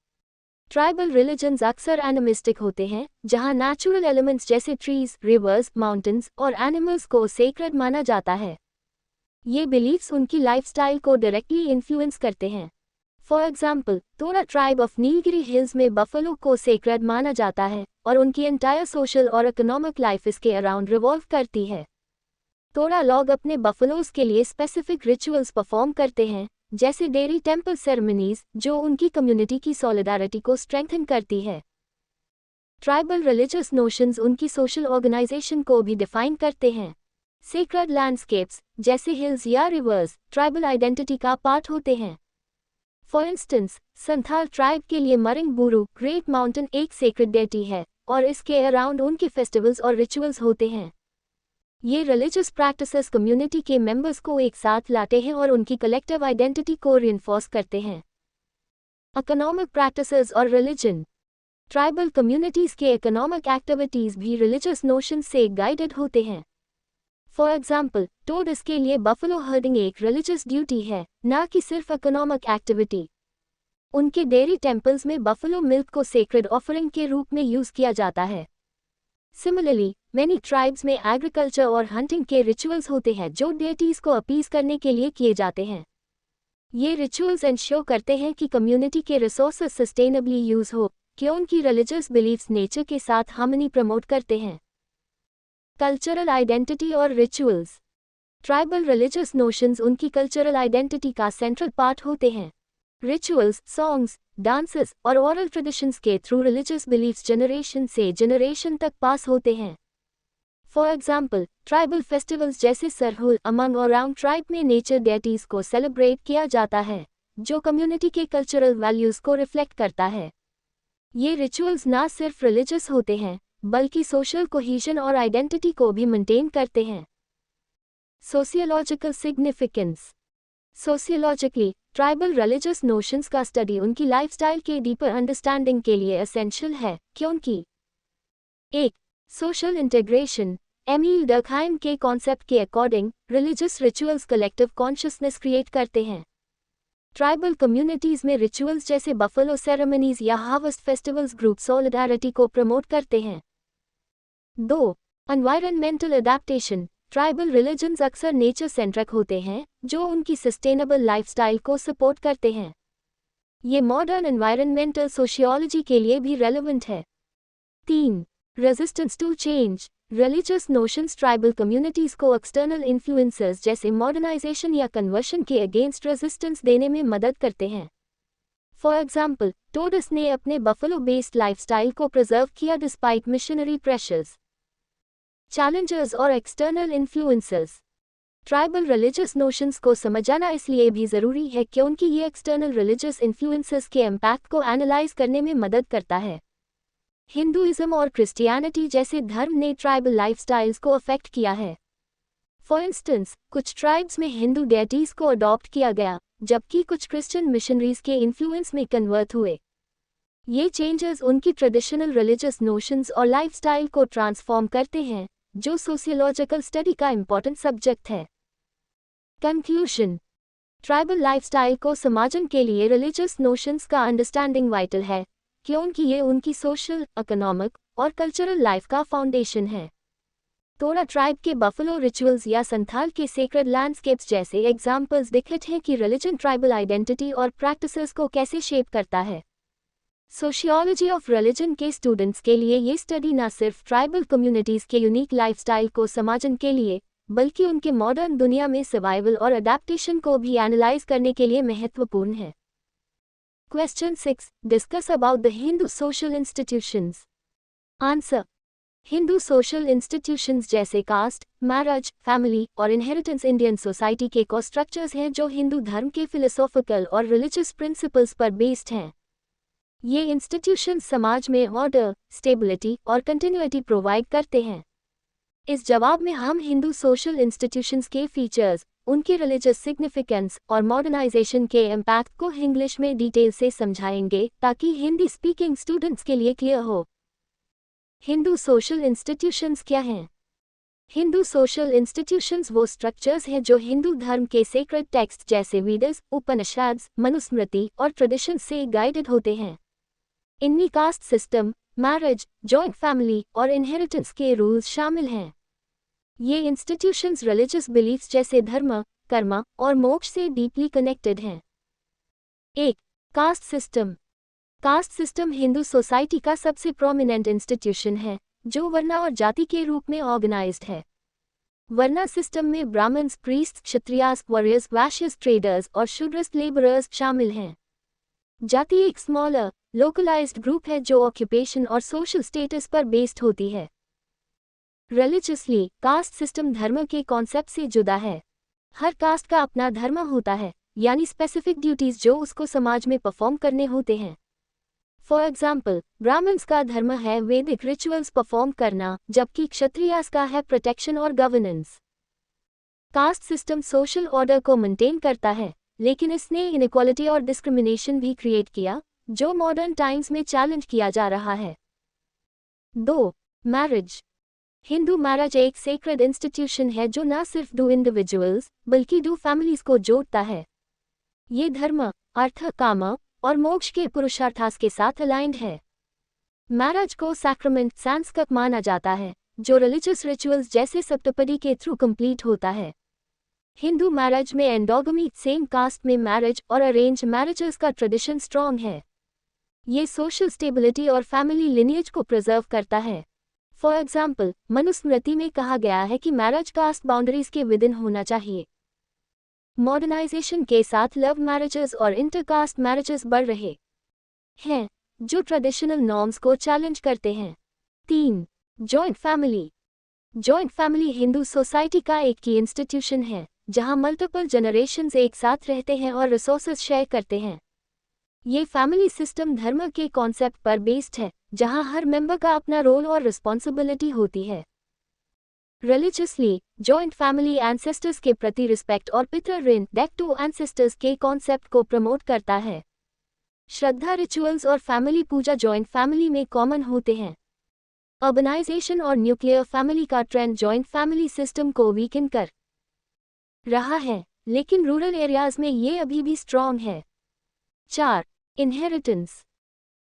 ट्राइबल रिलीजन्स अक्सर एनिमिस्टिक होते हैं जहां नेचुरल एलिमेंट्स जैसे ट्रीज, रिवर्स, माउंटेन्स और एनिमल्स को सेक्रेड माना जाता है। ये बिलीफ्स उनकी लाइफस्टाइल को डायरेक्टली इन्फ्लुएंस करते हैं। फॉर एग्जाम्पल, तोड़ा ट्राइब ऑफ नीलगिरी हिल्स में बफलो को सेक्रेड माना जाता है और उनकी एंटायर सोशल और इकोनॉमिक लाइफ इसके अराउंड रिवॉल्व करती है। तोड़ा लोग अपने बफलोज के लिए स्पेसिफिक रिचुअल्स परफॉर्म करते हैं जैसे डेयरी टेम्पल सेरेमनीज जो उनकी कम्युनिटी की सॉलिडारिटी को स्ट्रेंथन करती है। ट्राइबल रिलीजियस नोशंस उनकी सोशल ऑर्गेनाइजेशन को भी डिफाइन करते हैं। सेक्रेड लैंडस्केप्स जैसे हिल्स या रिवर्स ट्राइबल आइडेंटिटी का पार्ट होते हैं। फॉर इंस्टेंस, संथाल ट्राइब के लिए मरिंग बुरू ग्रेट माउंटेन एक सेक्रेड डेटी है और इसके अराउंड उनके फेस्टिवल्स और रिचुअल्स होते हैं। ये रिलीजियस प्रैक्टिसेस कम्युनिटी के मेंबर्स को एक साथ लाते हैं और उनकी कलेक्टिव आइडेंटिटी को रिइंफोर्स करते हैं। इकोनॉमिक प्रैक्टिसेस और रिलीजन। ट्राइबल कम्युनिटीज़ के इकोनॉमिक एक्टिविटीज़ भी रिलीजियस नोशंस से गाइडेड होते हैं। फॉर एग्जाम्पल, टोड इसके लिए बफलो हर्डिंग एक रिलीजियस ड्यूटी है, ना कि सिर्फ इकोनॉमिक एक्टिविटी। उनके डेयरी टेम्पल्स में बफलो मिल्क को सेक्रेड ऑफरिंग के रूप में यूज़ किया जाता है। सिमिलरली, मैनी ट्राइब्स में एग्रीकल्चर और हंटिंग के रिचुअल्स होते हैं जो डेटीज़ को अपीज करने के लिए किए जाते हैं। ये रिचुअल्स इंश्योर करते हैं कि कम्युनिटी के रिसोर्सेज सस्टेनेबली यूज़ हो क्योंकि रिलीजियस बिलीफ्स नेचर के साथ हार्मनी प्रमोट करते हैं। कल्चरल आइडेंटिटी और रिचुअल्स। ट्राइबल रिलीजियस नोशंस उनकी कल्चरल आइडेंटिटी का सेंट्रल पार्ट होते हैं। रिचुअल्स, सॉन्ग्स, डांसेस और ओरल ट्रेडिशंस के थ्रू रिलीजियस बिलीफ्स जनरेशन से जनरेशन तक पास होते हैं। फॉर एग्जाम्पल, ट्राइबल फेस्टिवल्स जैसे सरहुल अमंग और राउंड ट्राइब में नेचर डेटीज़ को सेलिब्रेट किया जाता है जो कम्युनिटी के कल्चरल वैल्यूज को रिफ्लेक्ट करता है। ये रिचुअल्स ना सिर्फ रिलीजियस होते हैं बल्कि सोशल कोहीजन और आइडेंटिटी को भी मेंटेन करते हैं। Sociological significance. Sociologically tribal religious notions का स्टडी उनकी लाइफस्टाइल के डीपर अंडरस्टैंडिंग के लिए एसेंशियल है, क्योंकि 1. Social integration. एमील डर्कहाइम के कॉन्सेप्ट के according religious rituals collective consciousness create करते हैं। ट्राइबल कम्युनिटीज में रिचुअल्स जैसे बफेलो सेरेमनीज या हार्वेस्ट फेस्टिवल्स ग्रुप सॉलिडारिटी को प्रमोट करते हैं। 2. Environmental adaptation. ट्राइबल रिलीजन्स अक्सर नेचर सेंट्रिक होते हैं जो उनकी सस्टेनेबल लाइफस्टाइल को सपोर्ट करते हैं। ये मॉडर्न एनवायरनमेंटल सोशियोलॉजी के लिए भी रेलेवेंट है। 3. Resistance to change. Religious notions tribal communities को एक्सटर्नल इन्फ्लुएंसेस जैसे मॉडर्नाइजेशन या कन्वर्शन के अगेंस्ट रेजिस्टेंस देने में मदद करते हैं। फॉर एग्जाम्पल, टोडस ने अपने बफेलो बेस्ड लाइफस्टाइल को प्रिजर्व किया डिस्पाइट मिशनरी प्रेशर्स। चैलेंजर्स और external influences. Tribal religious notions को समझना इसलिए भी ज़रूरी है क्योंकि ये एक्सटर्नल रिलीजियस इन्फ्लुएंसेस के इम्पैक्ट को एनालाइज करने में मदद करता है। हिंदुइज्म और क्रिश्चियनिटी जैसे धर्म ने ट्राइबल लाइफस्टाइल्स को अफेक्ट किया है। फॉर इंस्टेंस, कुछ ट्राइब्स में हिंदू डेटीज को अडॉप्ट किया गया, जबकि कुछ क्रिश्चियन मिशनरीज के इन्फ्लुएंस में कन्वर्ट हुए। ये चेंजेस उनकी ट्रेडिशनल रिलीजियस नोशंस और लाइफस्टाइल को ट्रांसफॉर्म करते हैं, जो सोशियोलॉजिकल स्टडी का इम्पॉर्टेंट सब्जेक्ट है। कंक्लूजन। ट्राइबल लाइफस्टाइल को समझने के लिए रिलीजियस नोशंस का अंडरस्टैंडिंग वाइटल है, क्योंकि ये उनकी सोशल, इकोनॉमिक और कल्चरल लाइफ का फाउंडेशन है। तोड़ा ट्राइब के बफेलो रिचुअल्स या संथाल के सेक्रेड लैंडस्केप्स जैसे एग्जाम्पल्स दिखते हैं कि रिलीजन ट्राइबल आइडेंटिटी और प्रैक्टिसेस को कैसे शेप करता है। सोशियोलॉजी ऑफ रिलीजन के स्टूडेंट्स के लिए ये स्टडी न सिर्फ ट्राइबल कम्युनिटीज़ के यूनिक लाइफस्टाइल को समझने के लिए बल्कि उनके मॉडर्न दुनिया में सर्वाइवल और अडेप्टेशन को भी एनालाइज करने के लिए महत्वपूर्ण है। Question 6. Discuss about the Hindu social institutions. Answer. Hindu social institutions जैसे कास्ट, मैरिज, फैमिली और इनहेरिटेंस इंडियन सोसाइटी के को स्ट्रक्चर्स हैं जो हिंदू धर्म के फिलोसॉफिकल और रिलीजियस प्रिंसिपल्स पर बेस्ड हैं। ये इंस्टीट्यूशंस समाज में ऑर्डर, स्टेबिलिटी और कंटिन्यूटी प्रोवाइड करते हैं। इस जवाब में हम हिंदू सोशल इंस्टीट्यूशंस के फीचर्स, उनकी रिलीजियस सिग्निफिकेंस और मॉडर्नाइजेशन के इम्पैक्ट को इंग्लिश में डिटेल से समझाएंगे ताकि हिंदी स्पीकिंग स्टूडेंट्स के लिए क्लियर हो। हिंदू सोशल इंस्टीट्यूशंस क्या हैं? हिंदू सोशल इंस्टीट्यूशंस वो स्ट्रक्चर्स हैं जो हिंदू धर्म के सेक्रेड टेक्स्ट जैसे वेदास, उपनिषद्स, मनुस्मृति और ट्रेडिशन से गाइडेड होते हैं। इनमें caste system, marriage, joint family और इनहेरिटेंस के रूल्स शामिल हैं। ये इंस्टीट्यूशंस रिलीजियस बिलीफ्स जैसे धर्म, कर्म और मोक्ष से डीपली कनेक्टेड हैं। 1. Caste system. Caste system Hindu society का सबसे प्रोमिनेंट इंस्टीट्यूशन है, जो वर्ण और जाति के रूप में ऑर्गेनाइज्ड है। वर्ण सिस्टम में Brahmins, priests, Kshatriyas, warriors, Vaishyas, traders और शूद्रस लेबरर्स शामिल हैं। जाति एक स्मॉलर, लोकलाइज्ड ग्रुप है जो ऑक्यूपेशन और सोशल स्टेटस पर बेस्ड होती है। रिलीजियसली, कास्ट सिस्टम धर्म के कॉन्सेप्ट से जुदा है। हर कास्ट का अपना धर्म होता है, यानी स्पेसिफिक ड्यूटीज जो उसको समाज में परफॉर्म करने होते हैं। फॉर एग्जाम्पल, ब्राह्मण्स का धर्म है वैदिक रिचुअल्स परफॉर्म करना, जबकि क्षत्रियास का है प्रोटेक्शन और governance. Cast system social order को मेंटेन करता है, लेकिन इसने इनइक्वालिटी और डिस्क्रिमिनेशन भी क्रिएट किया, जो मॉडर्न टाइम्स में चैलेंज किया जा रहा है। 2. मैरिज। हिंदू मैरिज एक सेक्रेड इंस्टीट्यूशन है जो न सिर्फ दो इंडिविजुअल्स बल्कि दो फैमिलीज को जोड़ता है। ये धर्म, अर्थ, काम और मोक्ष के पुरुषार्थास के साथ अलाइंड है। मैरिज को सैक्रामेंट सांस्कृतिक माना जाता है, जो रिलीजियस रिचुअल्स जैसे सप्तपदी के थ्रू कंप्लीट होता है। हिंदू मैरिज में एंडोगमी, सेम कास्ट में मैरिज और अरेंज मैरिजेस का ट्रेडिशन स्ट्रॉन्ग है। ये सोशल स्टेबिलिटी और फैमिली लिनिएज को प्रिजर्व करता है। फॉर एग्जाम्पल, मनुस्मृति में कहा गया है कि मैरिज कास्ट बाउंड्रीज के विदिन होना चाहिए। मॉडर्नाइजेशन के साथ लव मैरिजेस और इंटरकास्ट मैरिजेस बढ़ रहे हैं, जो ट्रेडिशनल नॉर्म्स को चैलेंज करते हैं। 3. Joint family. Joint family Hindu society का एक की इंस्टीट्यूशन है, जहां मल्टीपल जनरेशंस एक साथ रहते हैं और रिसोर्सेज शेयर करते हैं। ये फैमिली सिस्टम धर्म के कॉन्सेप्ट पर बेस्ड है, जहां हर मेंबर का अपना रोल और रिस्पॉन्सिबिलिटी होती है। रिलीजियसली, जॉइंट फैमिली एंसेस्टर्स के प्रति रिस्पेक्ट और पितृ ऋण बैक टू एंसेस्टर्स के कॉन्सेप्ट को प्रमोट करता है। श्रद्धा रिचुअल्स और फैमिली पूजा जॉइंट फैमिली में कॉमन होते हैं। अर्बनाइजेशन और न्यूक्लियर फैमिली का ट्रेंड जॉइंट फैमिली सिस्टम को वीकन कर रहा है, लेकिन रूरल एरियाज में ये अभी भी स्ट्रॉन्ग है। 4. Inheritance.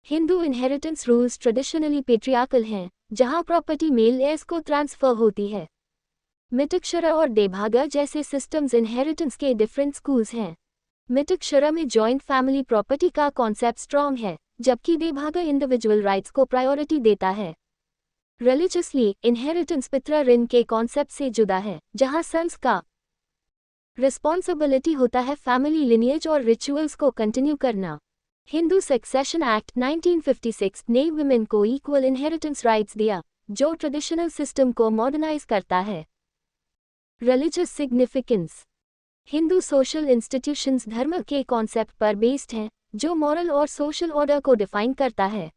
Hindu inheritance rules traditionally patriarchal हैं, जहां प्रॉपर्टी मेल एयर्स को ट्रांसफर होती है। मितक्षरा और देभागा जैसे सिस्टम्स इनहेरिटेंस के डिफरेंट स्कूल्स हैं। मितक्षरा में जॉइंट फैमिली प्रॉपर्टी का कॉन्सेप्ट स्ट्रॉन्ग है, जबकि देभागा इंडिविजुअल राइट्स को प्रायोरिटी देता है। रिलीजियसली, इनहेरिटेंस पितृ ऋण के कॉन्सेप्ट से जुदा है, जहां सन्स का रिस्पॉन्सिबिलिटी होता है फैमिली लिनिएज और रिचुअल्स को कंटिन्यू करना। हिंदू सक्सेशन एक्ट 1956 ने वुमेन को इक्वल इनहेरिटेंस राइट्स दिया, जो ट्रेडिशनल सिस्टम को मॉडर्नाइज करता है। Religious significance. Hindu social institutions धर्म के कॉन्सेप्ट पर बेस्ड हैं, जो मॉरल और सोशल ऑर्डर को डिफाइन करता है।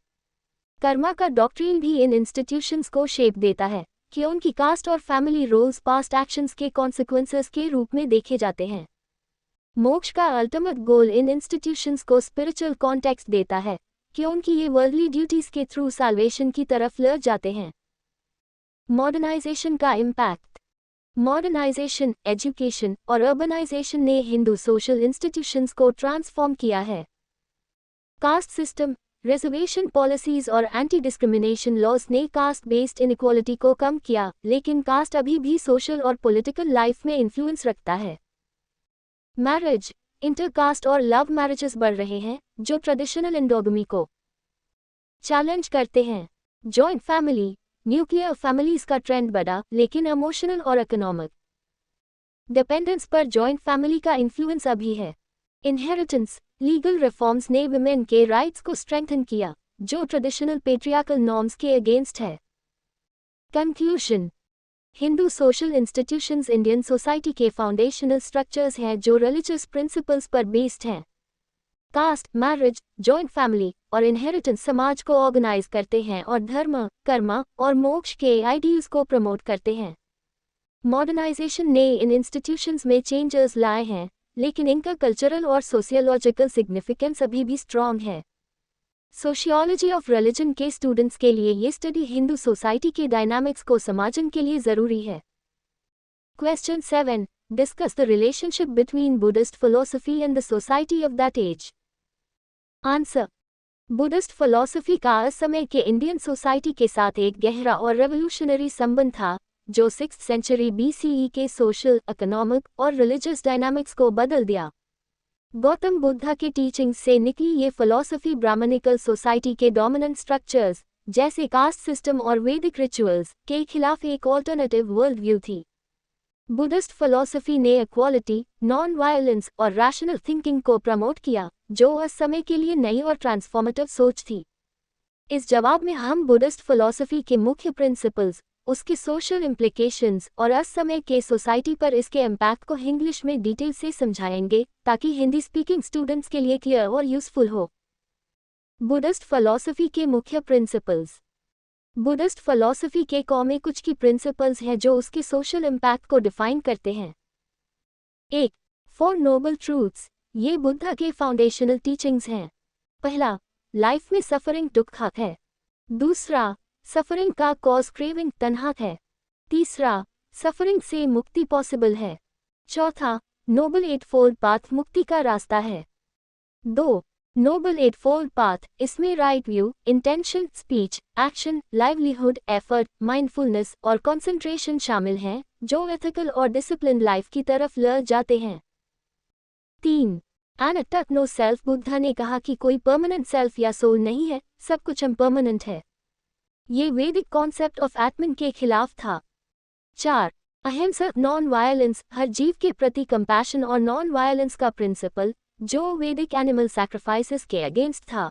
कर्मा का डॉक्ट्रिन भी इन इंस्टीट्यूशंस को शेप देता है कि उनकी कास्ट और फैमिली रोल्स पास्ट एक्शंस के कॉन्सिक्वेंसेस के रूप में देखे जाते हैं। मोक्ष का अल्टीमेट गोल इन इंस्टीट्यूशंस को स्पिरिचुअल कॉन्टेक्स्ट देता है कि उनकी ये वर्ल्डली ड्यूटीज के थ्रू साल्वेशन की तरफ ले जाते हैं। मॉडर्नाइजेशन का इम्पैक्ट। मॉडर्नाइजेशन, एजुकेशन और अर्बनाइजेशन ने हिंदू सोशल इंस्टीट्यूशंस को ट्रांसफॉर्म किया है। कास्ट सिस्टम, रिजर्वेशन पॉलिसीज और एंटी डिस्क्रिमिनेशन लॉज ने कास्ट बेस्ड इनइक्वालिटी को कम किया, लेकिन कास्ट अभी भी सोशल और पॉलिटिकल लाइफ में इन्फ्लुएंस रखता है। मैरिज, इंटरकास्ट और लव मैरिजेस बढ़ रहे हैं, जो ट्रेडिशनल एंडोगमी को चैलेंज करते हैं। जॉइंट फैमिली, न्यूक्लियर फैमिलीज का ट्रेंड बढ़ा, लेकिन इमोशनल और इकोनॉमिक डिपेंडेंस पर जॉइंट फैमिली का इन्फ्लुएंस अभी है। इनहेरिटेंस, लीगल रिफॉर्म्स ने वुमेन के राइट्स को स्ट्रेंथन किया, जो ट्रेडिशनल पेट्रियार्कल नॉर्म्स के अगेंस्ट है। Conclusion. Hindu social institutions Indian society के फाउंडेशनल स्ट्रक्चर्स हैं जो रिलीजियस प्रिंसिपल्स पर बेस्ड हैं। कास्ट, मैरिज, जॉइंट फैमिली और इनहेरिटेंस समाज को ऑर्गेनाइज करते हैं और धर्म, कर्म और मोक्ष के आइडियल्स को प्रमोट करते हैं। मॉडर्नाइजेशन ने इन इंस्टीट्यूशंस में चेंजेस लाए हैं, लेकिन इनका कल्चरल और सोशियोलॉजिकल सिग्निफिकेंस अभी भी स्ट्रॉन्ग है। सोशियोलॉजी ऑफ रिलीजन के स्टूडेंट्स के लिए ये स्टडी हिंदू सोसाइटी के डायनामिक्स को समझने के लिए ज़रूरी है। Question 7. Discuss the relationship between Buddhist philosophy and the society of that age. Answer. Buddhist philosophy का उस समय के इंडियन सोसाइटी के साथ एक गहरा और रेवोल्यूशनरी संबंध था, जो 6th सेंचुरी BCE के सोशल, इकोनॉमिक और रिलीजियस डायनामिक्स को बदल दिया। गौतम बुद्धा के टीचिंग्स से निकली ये फिलॉसफी ब्राह्मणिकल सोसाइटी के डोमिनेंट स्ट्रक्चर्स, जैसे कास्ट सिस्टम और वैदिक रिचुअल्स, के खिलाफ एक ऑल्टरनेटिव वर्ल्ड व्यू थी। बुद्धिस्ट फिलॉसफी ने इक्वालिटी, नॉन वायलेंस और रैशनल थिंकिंग को प्रमोट किया, जो उस समय के लिए नई और ट्रांसफॉर्मेटिव सोच थी। इस जवाब में हम बुद्धिस्ट फिलॉसफी के मुख्य प्रिंसिपल्स, उसके सोशल इम्प्लिकेशंस और उस समय के सोसाइटी पर इसके इम्पैक्ट को इंग्लिश में डिटेल से समझाएंगे, ताकि हिंदी स्पीकिंग स्टूडेंट्स के लिए क्लियर और यूजफुल हो। बुद्धिस्ट फिलॉसफी के मुख्य प्रिंसिपल्स। बुद्धिस्ट फिलॉसफी के में कुछ की प्रिंसिपल्स हैं जो उसके सोशल इम्पैक्ट को डिफाइन करते हैं। 1. 4 नोबल ट्रूथ्स। ये बुद्धा के फाउंडेशनल टीचिंग्स हैं। पहला, लाइफ में सफरिंग दुखद है। दूसरा, सफरिंग का कॉज क्रेविंग तन्हा है। तीसरा, सफरिंग से मुक्ति पॉसिबल है। चौथा, नोबल एटफोल्ड पाथ मुक्ति का रास्ता है। 2. नोबल एटफोल्ड पाथ, इसमें right view, intention, speech, action, livelihood, effort, mindfulness और कंसंट्रेशन शामिल हैं, जो एथिकल और डिसिप्लिन लाइफ की तरफ ले जाते हैं। 3. एन अटैक नो सेल्फ। बुद्धा ने कहा कि कोई परमानेंट सेल्फ या सोल नहीं है, सब कुछ इम्परमानेंट है। ये वैदिक कॉन्सेप्ट ऑफ आत्मन के खिलाफ था। 4. अहिंसा, नॉन वायलेंस, हर जीव के प्रति कंपैशन और नॉन वायलेंस का प्रिंसिपल, जो वैदिक एनिमल सैक्रिफाइसेस के अगेंस्ट था।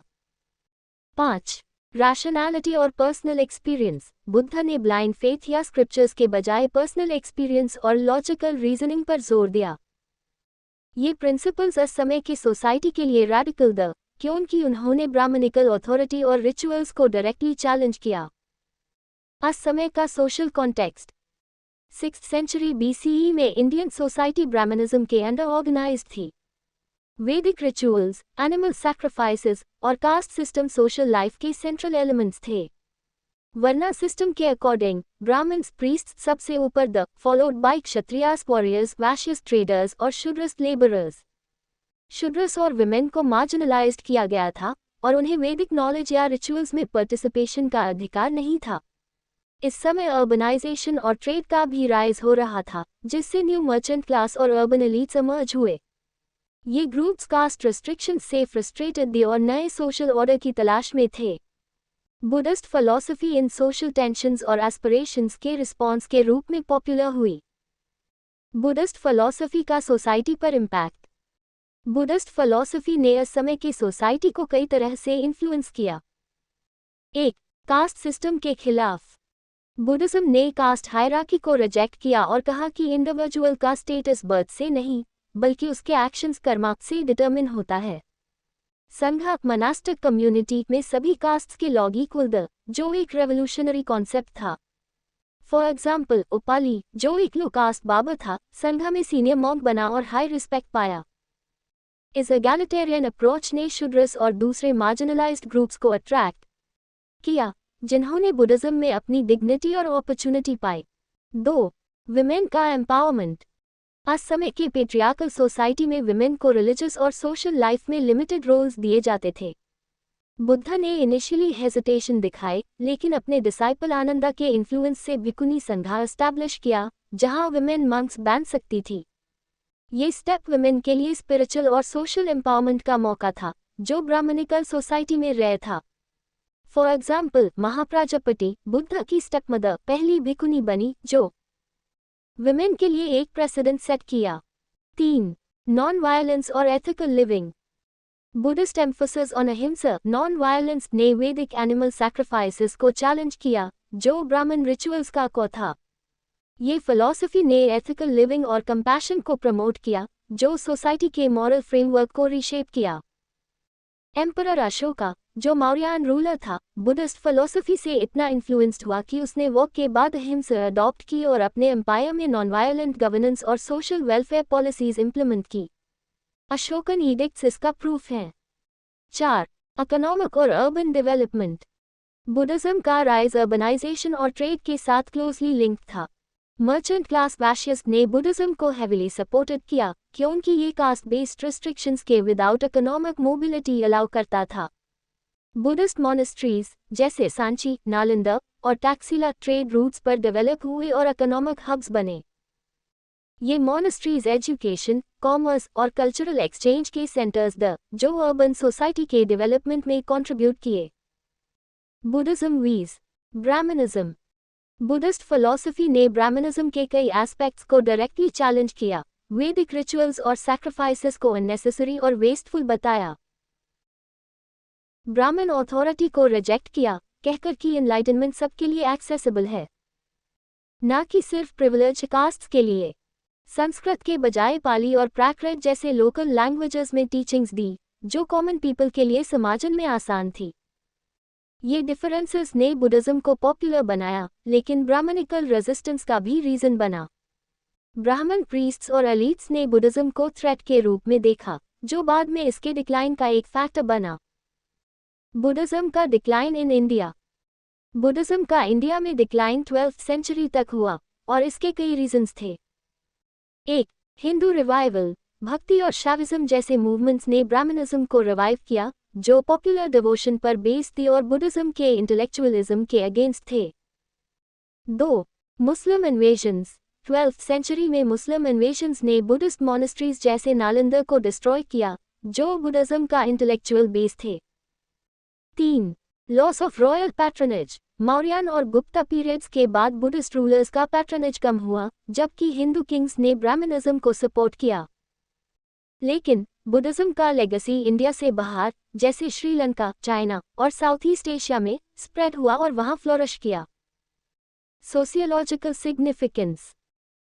5. रैशनैलिटी और पर्सनल एक्सपीरियंस। बुद्ध ने ब्लाइंड फेथ या स्क्रिप्चर्स के बजाय पर्सनल एक्सपीरियंस और लॉजिकल रीजनिंग पर जोर दिया। ये प्रिंसिपल्स उस समय की सोसाइटी के लिए रेडिकल द क्योंकि उन्होंने ब्राह्मणिकल अथॉरिटी और रिचुअल्स को डायरेक्टली चैलेंज किया। उस समय का social context. 6th century BCE में इंडियन सोसाइटी ब्राह्मणिज्म के अंडर ऑर्गेनाइज्ड थी। वैदिक रिचुअल्स, एनिमल सैक्रिफाइसेस और कास्ट सिस्टम सोशल लाइफ के सेंट्रल एलिमेंट्स थे। वर्ना सिस्टम के अकॉर्डिंग ब्राह्मण्स प्रीस्ट्स सबसे ऊपर the followed by Kshatriyas warriors Vaishyas traders और शूद्रस लेबरर्स। शूद्रस और विमेन को मार्जिनलाइज्ड किया गया था और उन्हें वैदिक नॉलेज या रिचुअल्स में पार्टिसिपेशन का अधिकार नहीं था। इस समय अर्बनाइजेशन और ट्रेड का भी राइज हो रहा था, जिससे न्यू मर्चेंट क्लास और अर्बन एलीट्स इमर्ज हुए। ये ग्रुप्स कास्ट रिस्ट्रिक्शन से फ्रस्ट्रेटेड थे और नए सोशल ऑर्डर की तलाश में थे। बुद्धिस्ट फिलॉसफी इन सोशल टेंशन्स और एस्पिरेशंस के रिस्पॉन्स के रूप में पॉपुलर हुई। बुद्धिस्ट फिलॉसफी का सोसाइटी पर इम्पैक्ट। बुद्धिस्ट फिलॉसफी ने उस समय की सोसाइटी को कई तरह से इन्फ्लुएंस किया। 1. कास्ट सिस्टम के खिलाफ। बुद्धिज्म ने कास्ट हायरार्की को रिजेक्ट किया और कहा कि इंडिविजुअल का स्टेटस बर्थ से नहीं, बल्कि उसके एक्शंस कर्म से डिटरमिन होता है। संघ मनास्टिक कम्युनिटी में सभी कास्ट्स के लॉग इक्वल द, जो एक रेवोल्यूशनरी कॉन्सेप्ट था। फॉर एग्जाम्पल, उपाली, जो एक लो कास्ट बाबर था, संघ में सीनियर मॉन्क बना और हाई रिस्पेक्ट पाया। इस एगैलिटेरियन अप्रोच ने शूद्रस और दूसरे मार्जिनलाइज्ड ग्रुप्स को अट्रैक्ट किया, जिन्होंने बुद्धिज्म में अपनी डिग्निटी और अपॉर्चुनिटी पाई। 2. विमेन का एम्पावरमेंट। आज समय की पेट्रियार्कल सोसाइटी में विमेन को रिलीजियस और सोशल लाइफ में लिमिटेड रोल्स दिए जाते थे। बुद्ध ने इनिशियली हेजिटेशन दिखाए, लेकिन अपने डिसाइपल आनंदा के इन्फ्लुएंस से भिक्खुनी संघ एस्टैब्लिश किया, जहां विमेन मंक्स बन सकती थी। ये स्टेप विमेन के लिए स्पिरिचुअल और सोशल एम्पावरमेंट का मौका था, जो ब्राह्मणिकल सोसाइटी में रेयर था। फॉर एग्जाम्पल, महाप्रजापति, बुद्ध की स्टेपमदर, पहली भिक्खुनी बनी, जो विमेन के लिए एक प्रेसिडेंट सेट किया। 3. नॉन वायलेंस और ethical living. Buddhist emphasis on अहिंसा, नॉन वायलेंस ने वैदिक एनिमल सैक्रिफाइसेस को चैलेंज किया, जो ब्राह्मण रिचुअल्स का को था। ये फिलॉसफी ने एथिकल लिविंग और कंपैशन को प्रमोट किया, जो सोसाइटी के मॉरल फ्रेमवर्क को रीशेप किया। एम्परर अशोका, जो मौर्यन रूलर था, बुद्धिस्ट फिलॉसफी से इतना इन्फ्लुएंस्ड हुआ कि उसने वॉक के बाद अहिंसा अडॉप्ट की और अपने एम्पायर में नॉन वायलेंट गवर्नेंस और सोशल वेलफेयर पॉलिसीज इंप्लीमेंट की। अशोकन एडिक्ट्स इसका प्रूफ हैं। 4. इकोनॉमिक और अर्बन डेवलपमेंट। बुद्धिज्म का राइज अर्बनाइजेशन और ट्रेड के साथ क्लोजली लिंक्ड था। मर्चेंट क्लास वैश्यस ने बुद्धिज्म को हेविली सपोर्टेड किया, क्योंकि ये कास्ट बेस्ड रिस्ट्रिक्शंस के विदाउट इकोनॉमिक मोबिलिटी अलाउ करता था। बुद्धिस्ट मॉनेस्ट्रीज जैसे सांची, नालंदा और टैक्सिला ट्रेड रूट्स पर डेवलप हुए और इकोनॉमिक हब्स बने। ये मॉनेस्ट्रीज एजुकेशन, कॉमर्स और कल्चरल एक्सचेंज के सेंटर्स द, जो अर्बन सोसाइटी के डेवलपमेंट में कंट्रीब्यूट किए। बुद्धिज्म वीज ब्राह्मणिज्म। बुद्धिस्ट फिलॉसफी ने ब्राह्मणिज्म के कई एस्पेक्ट्स को डायरेक्टली चैलेंज किया, वैदिक रिचुअल्स और सैक्रिफाइसेस को अननेसेसरी और वेस्टफुल बताया। ब्राह्मण अथॉरिटी को रिजेक्ट किया, कहकर कि एनलाइटनमेंट सबके लिए एक्सेसिबल है, न कि सिर्फ प्रिविलेज कास्ट्स के लिए। संस्कृत के बजाय पाली और प्राकृत जैसे लोकल लैंग्वेजेस में टीचिंग्स दी, जो कॉमन पीपल के लिए समझने में आसान थी। ये डिफरेंसेस ने बुद्धिज्म को पॉपुलर बनाया, लेकिन ब्राह्मणिकल रेजिस्टेंस का भी रीजन बना। ब्राह्मण प्रीस्ट्स और एलीट्स ने बुद्धिज्म को थ्रेट के रूप में देखा, जो बाद में इसके डिक्लाइन का एक फैक्टर बना। बुद्धिज्म का डिक्लाइन इन इंडिया। बुद्धिज्म का इंडिया में डिक्लाइन 12th सेंचुरी तक हुआ, और इसके कई रीजंस थे। 1. हिंदू रिवाइवल। भक्ति और शैविज्म जैसे मूवमेंट्स ने ब्राह्मणिज्म को रिवाइव किया, जो पॉपुलर डिवोशन पर बेस्ड थे और बुद्धिज्म के इंटेलेक्चुअलिज्म के अगेंस्ट थे। 2. मुस्लिम इन्वेजन्स। 12th सेंचुरी में मुस्लिम इन्वेजन्स ने बुद्धिस्ट मॉनेस्ट्रीज जैसे नालंदा को डिस्ट्रॉय किया, जो बुद्धिज्म का इंटेलेक्चुअल बेस थे। 3. Loss of royal patronage. Mauryan और गुप्ता पीरियड्स के बाद बुद्धिस्ट रूलर्स का पैट्रनेज कम हुआ, जबकि हिंदू किंग्स ने ब्राह्मणिज्म को सपोर्ट किया। लेकिन बुद्धिज्म का लेगेसी इंडिया से बाहर, जैसे श्रीलंका, चाइना और साउथ ईस्ट एशिया में स्प्रेड हुआ और वहां फ्लोरिश किया। Sociological significance.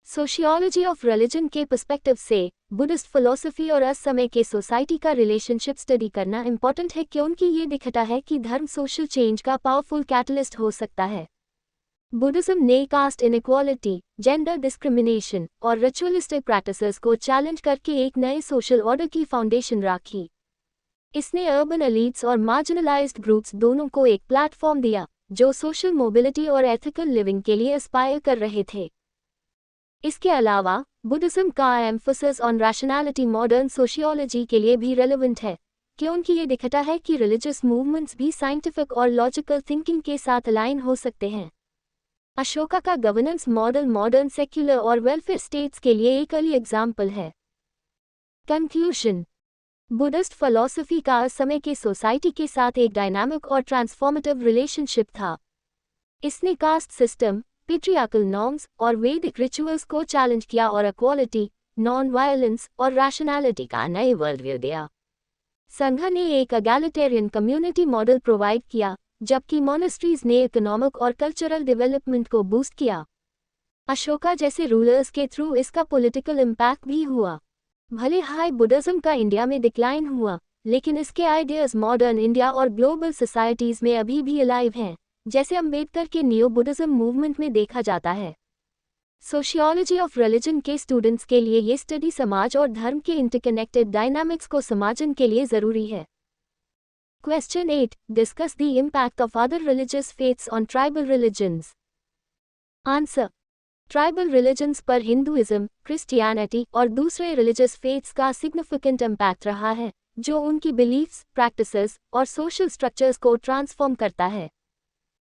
Sociology of religion के पर्सपेक्टिव से बुद्धिस्ट फिलॉसफी और उस समय के सोसाइटी का रिलेशनशिप स्टडी करना इंपॉर्टेंट है, क्योंकि ये दिखता है कि धर्म सोशल चेंज का पावरफुल कैटलिस्ट हो सकता है। बुद्धिज्म ने कास्ट इनइक्वालिटी, जेंडर डिस्क्रिमिनेशन और रिचुअलिस्टिक प्रैक्टिसेस को चैलेंज करके एक नए सोशल ऑर्डर की फाउंडेशन रखी। इसने अर्बन एलीट्स और मार्जिनलाइज्ड ग्रुप्स दोनों को एक प्लेटफॉर्म दिया जो सोशल मोबिलिटी और एथिकल लिविंग के लिए एस्पायर कर रहे थे। इसके अलावा बुद्धिज्म का emphasis on rationality modern sociology के लिए भी रेलेवेंट है, क्योंकि ये दिखता है कि रिलीजियस मूवमेंट्स भी साइंटिफिक और लॉजिकल थिंकिंग के साथ अलाइन हो सकते हैं। अशोका का गवर्नेंस मॉडल मॉडर्न सेक्युलर और वेलफेयर स्टेट्स के लिए एक अर्ली एग्जाम्पल है। कंक्लूजन। बुद्धिस्ट फिलॉसफी का उस समय के सोसाइटी के साथ एक डायनामिक और ट्रांसफॉर्मेटिव रिलेशनशिप था। इसने कास्ट सिस्टम, पेट्रियार्कल नॉर्म्स और वैदिक रिचुअल्स को चैलेंज किया और इक्वालिटी, नॉन वायलेंस और रैशनैलिटी का नए वर्ल्ड व्यू दिया। संघ ने एक एगैलिटेरियन कम्युनिटी मॉडल प्रोवाइड किया, जबकि मॉनेस्ट्रीज ने इकोनॉमिक और कल्चरल डेवलपमेंट को बूस्ट किया। अशोका जैसे रूलर्स के थ्रू इसका पॉलिटिकल इम्पैक्ट भी हुआ। भले हाई बुद्धिज्म का इंडिया में डिक्लाइन हुआ, लेकिन इसके आइडियाज मॉडर्न इंडिया और ग्लोबल सोसाइटीज में अभी भी अलाइव हैं, जैसे अम्बेडकर के नियो बुद्धिज्म मूवमेंट में देखा जाता है। सोशियोलॉजी ऑफ रिलीजन के स्टूडेंट्स के लिए ये स्टडी समाज और धर्म के इंटरकनेक्टेड डायनामिक्स को समझने के लिए ज़रूरी है। Question 8. Discuss the impact of other religious faiths on tribal religions. Answer. Tribal religions पर हिंदुइज्म, क्रिश्चियनिटी और दूसरे रिलीजियस फेथ्स का सिग्निफिकेंट इम्पैक्ट रहा है, जो उनकी बिलीफ्स, प्रैक्टिसेस और सोशल स्ट्रक्चर्स को ट्रांसफॉर्म करता है।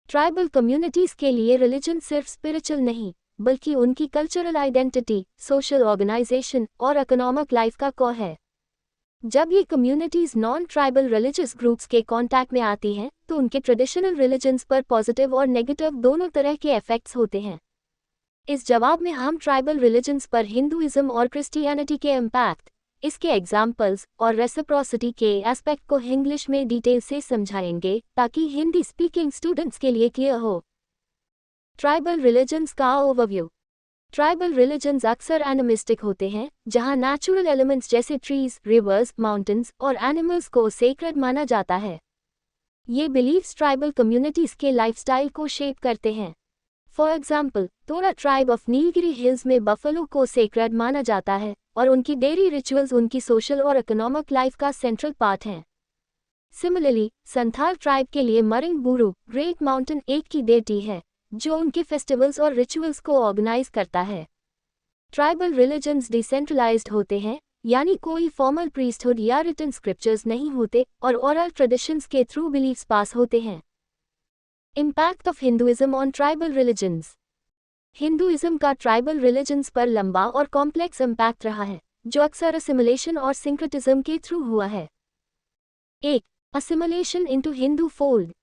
ट्राइबल कम्युनिटीज़ के लिए रिलीजन सिर्फ स्पिरिचुअल नहीं, बल्कि उनकी कल्चरल आइडेंटिटी, सोशल ऑर्गेनाइजेशन और इकोनॉमिक लाइफ का कोर है। जब ये communities non tribal religious groups के कांटेक्ट में आती हैं, तो उनके ट्रेडिशनल रिलीजन्स पर पॉजिटिव और नेगेटिव दोनों तरह के इफेक्ट्स होते हैं। इस जवाब में हम ट्राइबल रिलीजन्स पर हिंदुइज्म और क्रिश्चियनिटी के इम्पैक्ट, इसके एग्जाम्पल्स और रेसिप्रोसिटी के एस्पेक्ट को इंग्लिश में डिटेल से समझाएंगे, ताकि हिंदी स्पीकिंग स्टूडेंट्स के लिए क्लियर हो। ट्राइबल रिलीजन्स का ओवरव्यू। ट्राइबल रिलीजन्स अक्सर एनिमिस्टिक होते हैं, जहां नेचुरल एलिमेंट्स जैसे ट्रीज, रिवर्स, माउंटेन्स और एनिमल्स को सेक्रेड माना जाता है। ये बिलीफ्स ट्राइबल कम्युनिटीज के लाइफस्टाइल को शेप करते हैं। फॉर एग्जाम्पल, तोरा ट्राइब ऑफ नीलगिरी हिल्स में बफलो को सेक्रेड माना जाता है और उनकी डेयरी रिचुअल्स उनकी सोशल और इकोनॉमिक लाइफ का सेंट्रल पार्ट हैं। सिमिलरली, संथाल ट्राइब के लिए मरिंग बुरू, ग्रेट माउंटेन एक की डेटी है, जो उनके फेस्टिवल्स और रिचुअल्स को ऑर्गेनाइज करता है। ट्राइबल रिलीजन्स डिसेंट्रलाइज्ड होते हैं, यानी कोई फॉर्मल प्रीस्टहुड या रिटन स्क्रिप्चर्स नहीं होते और ओरल ट्रेडिशंस के थ्रू बिलीफ्स पास होते हैं। Impact of Hinduism on tribal religions. Hinduism का ट्राइबल रिलीजन्स पर लंबा और कॉम्प्लेक्स इम्पैक्ट रहा है, जो अक्सर असिमिलेशन और सिंक्रेटिज्म के थ्रू हुआ है। 1. Assimilation into Hindu fold.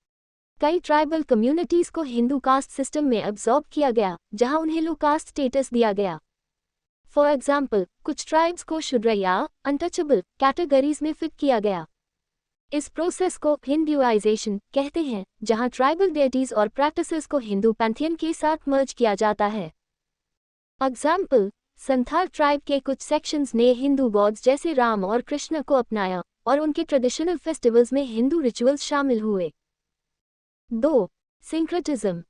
कई ट्राइबल कम्युनिटीज को हिंदू कास्ट सिस्टम में अब्सॉर्ब किया गया, जहां उन्हें लो कास्ट स्टेटस दिया गया। फॉर एग्जाम्पल, कुछ ट्राइब्स को शूद्र या अनटचेबल कैटेगरीज में फिट किया गया। इस प्रोसेस को हिंदुआइजेशन कहते हैं, जहां ट्राइबल डेटीज और प्रैक्टिसेस को हिंदू पैंथियन के साथ मर्ज किया जाता है। एग्जाम्पल, संथाल ट्राइब के कुछ सेक्शंस ने हिंदू गॉड्स जैसे राम और कृष्ण को अपनाया और उनके ट्रेडिशनल फेस्टिवल्स में हिंदू रिचुअल्स शामिल हुए। 2. सिंक्रेटिज्म।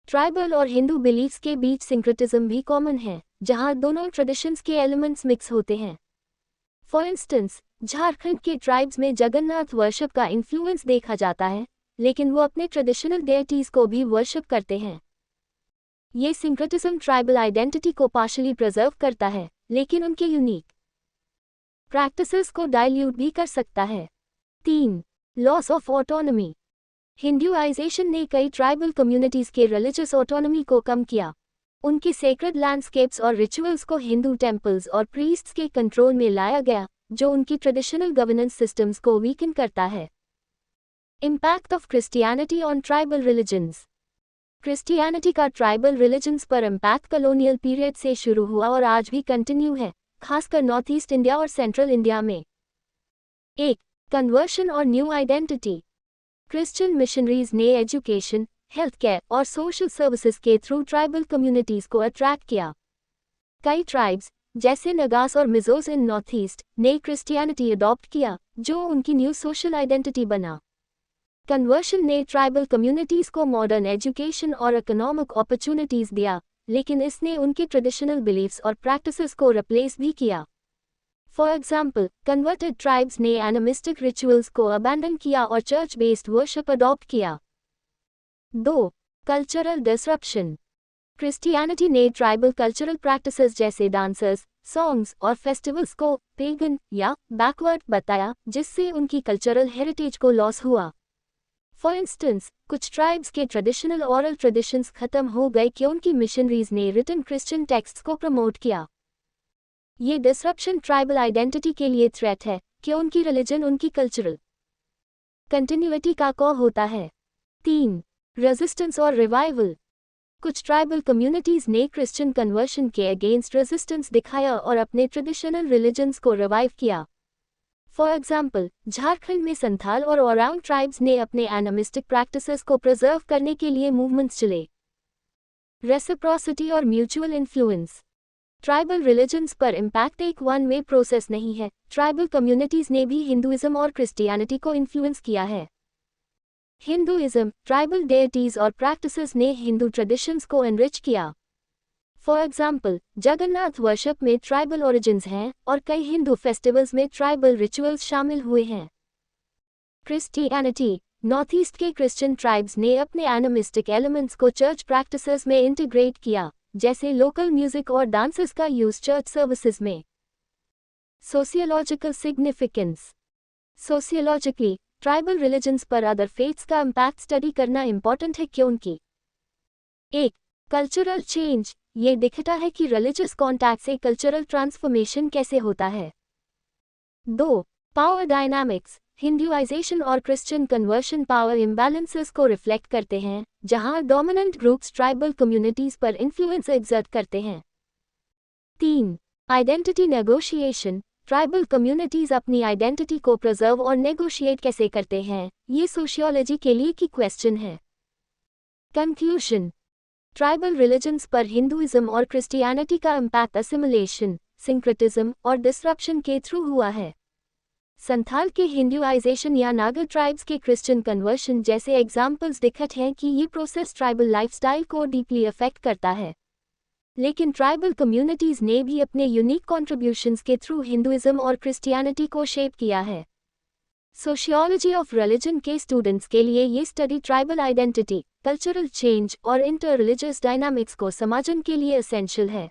ट्राइबल और हिंदू बिलीफ्स के बीच सिंक्रेटिज्म भी कॉमन है, जहां दोनों ट्रेडिशंस के एलिमेंट्स मिक्स होते हैं। फॉर इंस्टेंस, झारखंड के ट्राइब्स में जगन्नाथ वर्शिप का इन्फ्लुएंस देखा जाता है, लेकिन वो अपने ट्रेडिशनल डेटीज को भी वर्शिप करते हैं। ये सिंक्रेटिज्म ट्राइबल आइडेंटिटी को पार्शली प्रिजर्व करता है, लेकिन उनके यूनिक प्रैक्टिसेस को डाइल्यूट भी कर सकता है। 3. Loss of autonomy. हिंदुआइजेशन ने कई ट्राइबल कम्युनिटीज के रिलीजियस ऑटोनॉमी को कम किया। उनके सेक्रेड लैंडस्केप्स और रिचुअल्स को हिंदू टेम्पल्स और प्रीस्ट्स के कंट्रोल में लाया गया, जो उनकी ट्रेडिशनल गवर्नेंस सिस्टम्स को वीकन करता है। Impact of Christianity on tribal religions. Christianity का ट्राइबल रिलीजन्स पर इम्पैक्ट कॉलोनियल पीरियड से शुरू हुआ और आज भी कंटिन्यू है, खासकर नॉर्थ ईस्ट इंडिया और सेंट्रल इंडिया में। 1. कन्वर्शन और न्यू आइडेंटिटी। क्रिश्चियन मिशनरीज ने एजुकेशन, हेल्थ केयर और सोशल सर्विसेज के थ्रू ट्राइबल कम्युनिटीज को अट्रैक्ट किया। कई ट्राइब्स जैसे नगास और मिजोस इन नॉर्थ ईस्ट ने क्रिश्चियनिटी अडॉप्ट किया, जो उनकी न्यू सोशल आइडेंटिटी बना। कन्वर्शन ने ट्राइबल कम्युनिटीज को मॉडर्न एजुकेशन और इकोनॉमिक अपॉर्चुनिटीज दिया, लेकिन इसने उनके ट्रेडिशनल बिलीफ्स और प्रैक्टिसेस को रिप्लेस भी किया। फॉर एग्जाम्पल, कन्वर्टेड ट्राइब्स ने एनिमिस्टिक रिचुअल्स को अबैंडन किया और चर्च बेस्ड वर्शिप अडॉप्ट किया। 2. Cultural disruption. क्रिश्चियनिटी ने ट्राइबल कल्चरल प्रैक्टिसेस जैसे डांसेस, सॉन्ग्स और फेस्टिवल्स को पेगन या बैकवर्ड बताया, जिससे उनकी कल्चरल हेरिटेज को लॉस हुआ। फॉर इंस्टेंस, कुछ ट्राइब्स के ट्रेडिशनल ओरल ट्रेडिशंस खत्म हो गए क्योंकि मिशनरीज ने रिटन क्रिश्चियन टेक्स्ट्स को प्रमोट किया। ये डिसरप्शन ट्राइबल आइडेंटिटी के लिए थ्रेट है, क्योंकि रिलीजन उनकी कल्चरल कंटिन्यूटी का कॉ होता है। 3. रेजिस्टेंस और रिवाइवल। कुछ ट्राइबल कम्युनिटीज ने क्रिश्चियन कन्वर्शन के अगेंस्ट रेजिस्टेंस दिखाया और अपने ट्रेडिशनल रिलीजन्स को रिवाइव किया। फॉर एग्जाम्पल, झारखंड में संथाल और ओराउंग ट्राइब्स ने अपने एनिमिस्टिक प्रैक्टिसेस को प्रिजर्व करने के लिए मूवमेंट्स चले। रेसिप्रोसिटी और म्यूचुअल इन्फ्लुएंस। ट्राइबल रिलीजन्स पर इम्पैक्ट एक वन वे प्रोसेस नहीं है। ट्राइबल कम्युनिटीज ने भी हिंदुइज्म और क्रिश्चियनिटी को इन्फ्लुएंस किया है। हिंदुइज्म, ट्राइबल डेइटीज और प्रैक्टिसेस ने हिंदू ट्रेडिशंस को एनरिच किया। फॉर एग्जाम्पल, जगन्नाथ वर्शिप में ट्राइबल ओरिजिन्स हैं और कई हिंदू फेस्टिवल्स में ट्राइबल रिचुअल्स शामिल हुए हैं। क्रिश्चियनिटी, नॉर्थ ईस्ट के क्रिश्चियन ट्राइब्स ने अपने एनिमिस्टिक एलिमेंट्स को चर्च प्रैक्टिसेस में इंटीग्रेट किया, जैसे लोकल म्यूजिक और डांसेस का यूज चर्च सर्विसेज में। Sociological significance. Sociologically, tribal religions पर अदर फेथ्स का इम्पैक्ट स्टडी करना इंपॉर्टेंट है क्योंकि 1. Cultural change. ये दिखता है कि रिलीजियस कॉन्टैक्ट से कल्चरल ट्रांसफॉर्मेशन कैसे होता है। 2. Power dynamics. हिंदुआइजेशन और क्रिश्चियन कन्वर्शन पावर इम्बैलेंसेस को रिफ्लेक्ट करते हैं, जहां डोमिनेंट ग्रुप्स ट्राइबल कम्युनिटीज पर इन्फ्लुएंस एक्सर्ट करते हैं। 3. Identity negotiation. ट्राइबल कम्युनिटीज अपनी आइडेंटिटी को प्रिजर्व और नेगोशिएट कैसे करते हैं, ये सोशियोलॉजी के लिए की क्वेश्चन है। कंक्लूजन। ट्राइबल रिलीजन्स पर हिंदुइज्म और क्रिश्चियनिटी का इम्पैक्ट असिमिलेशन, सिंक्रेटिज्म और डिसरप्शन के थ्रू हुआ है। संथाल के हिंदुआइजेशन या नागा ट्राइब्स के क्रिश्चियन कन्वर्शन जैसे एग्जाम्पल्स दिखते हैं कि ये प्रोसेस ट्राइबल लाइफस्टाइल को डीपली अफेक्ट करता है। लेकिन ट्राइबल कम्युनिटीज ने भी अपने यूनिक कॉन्ट्रीब्यूशंस के थ्रू हिंदुइज्म और क्रिश्चियनिटी को शेप किया है। सोशियोलॉजी ऑफ रिलीजन के स्टूडेंट्स के लिए ये study tribal identity, cultural change और इंटर रिलीजियस डायनामिक्स को समझने के लिए एसेंशियल है।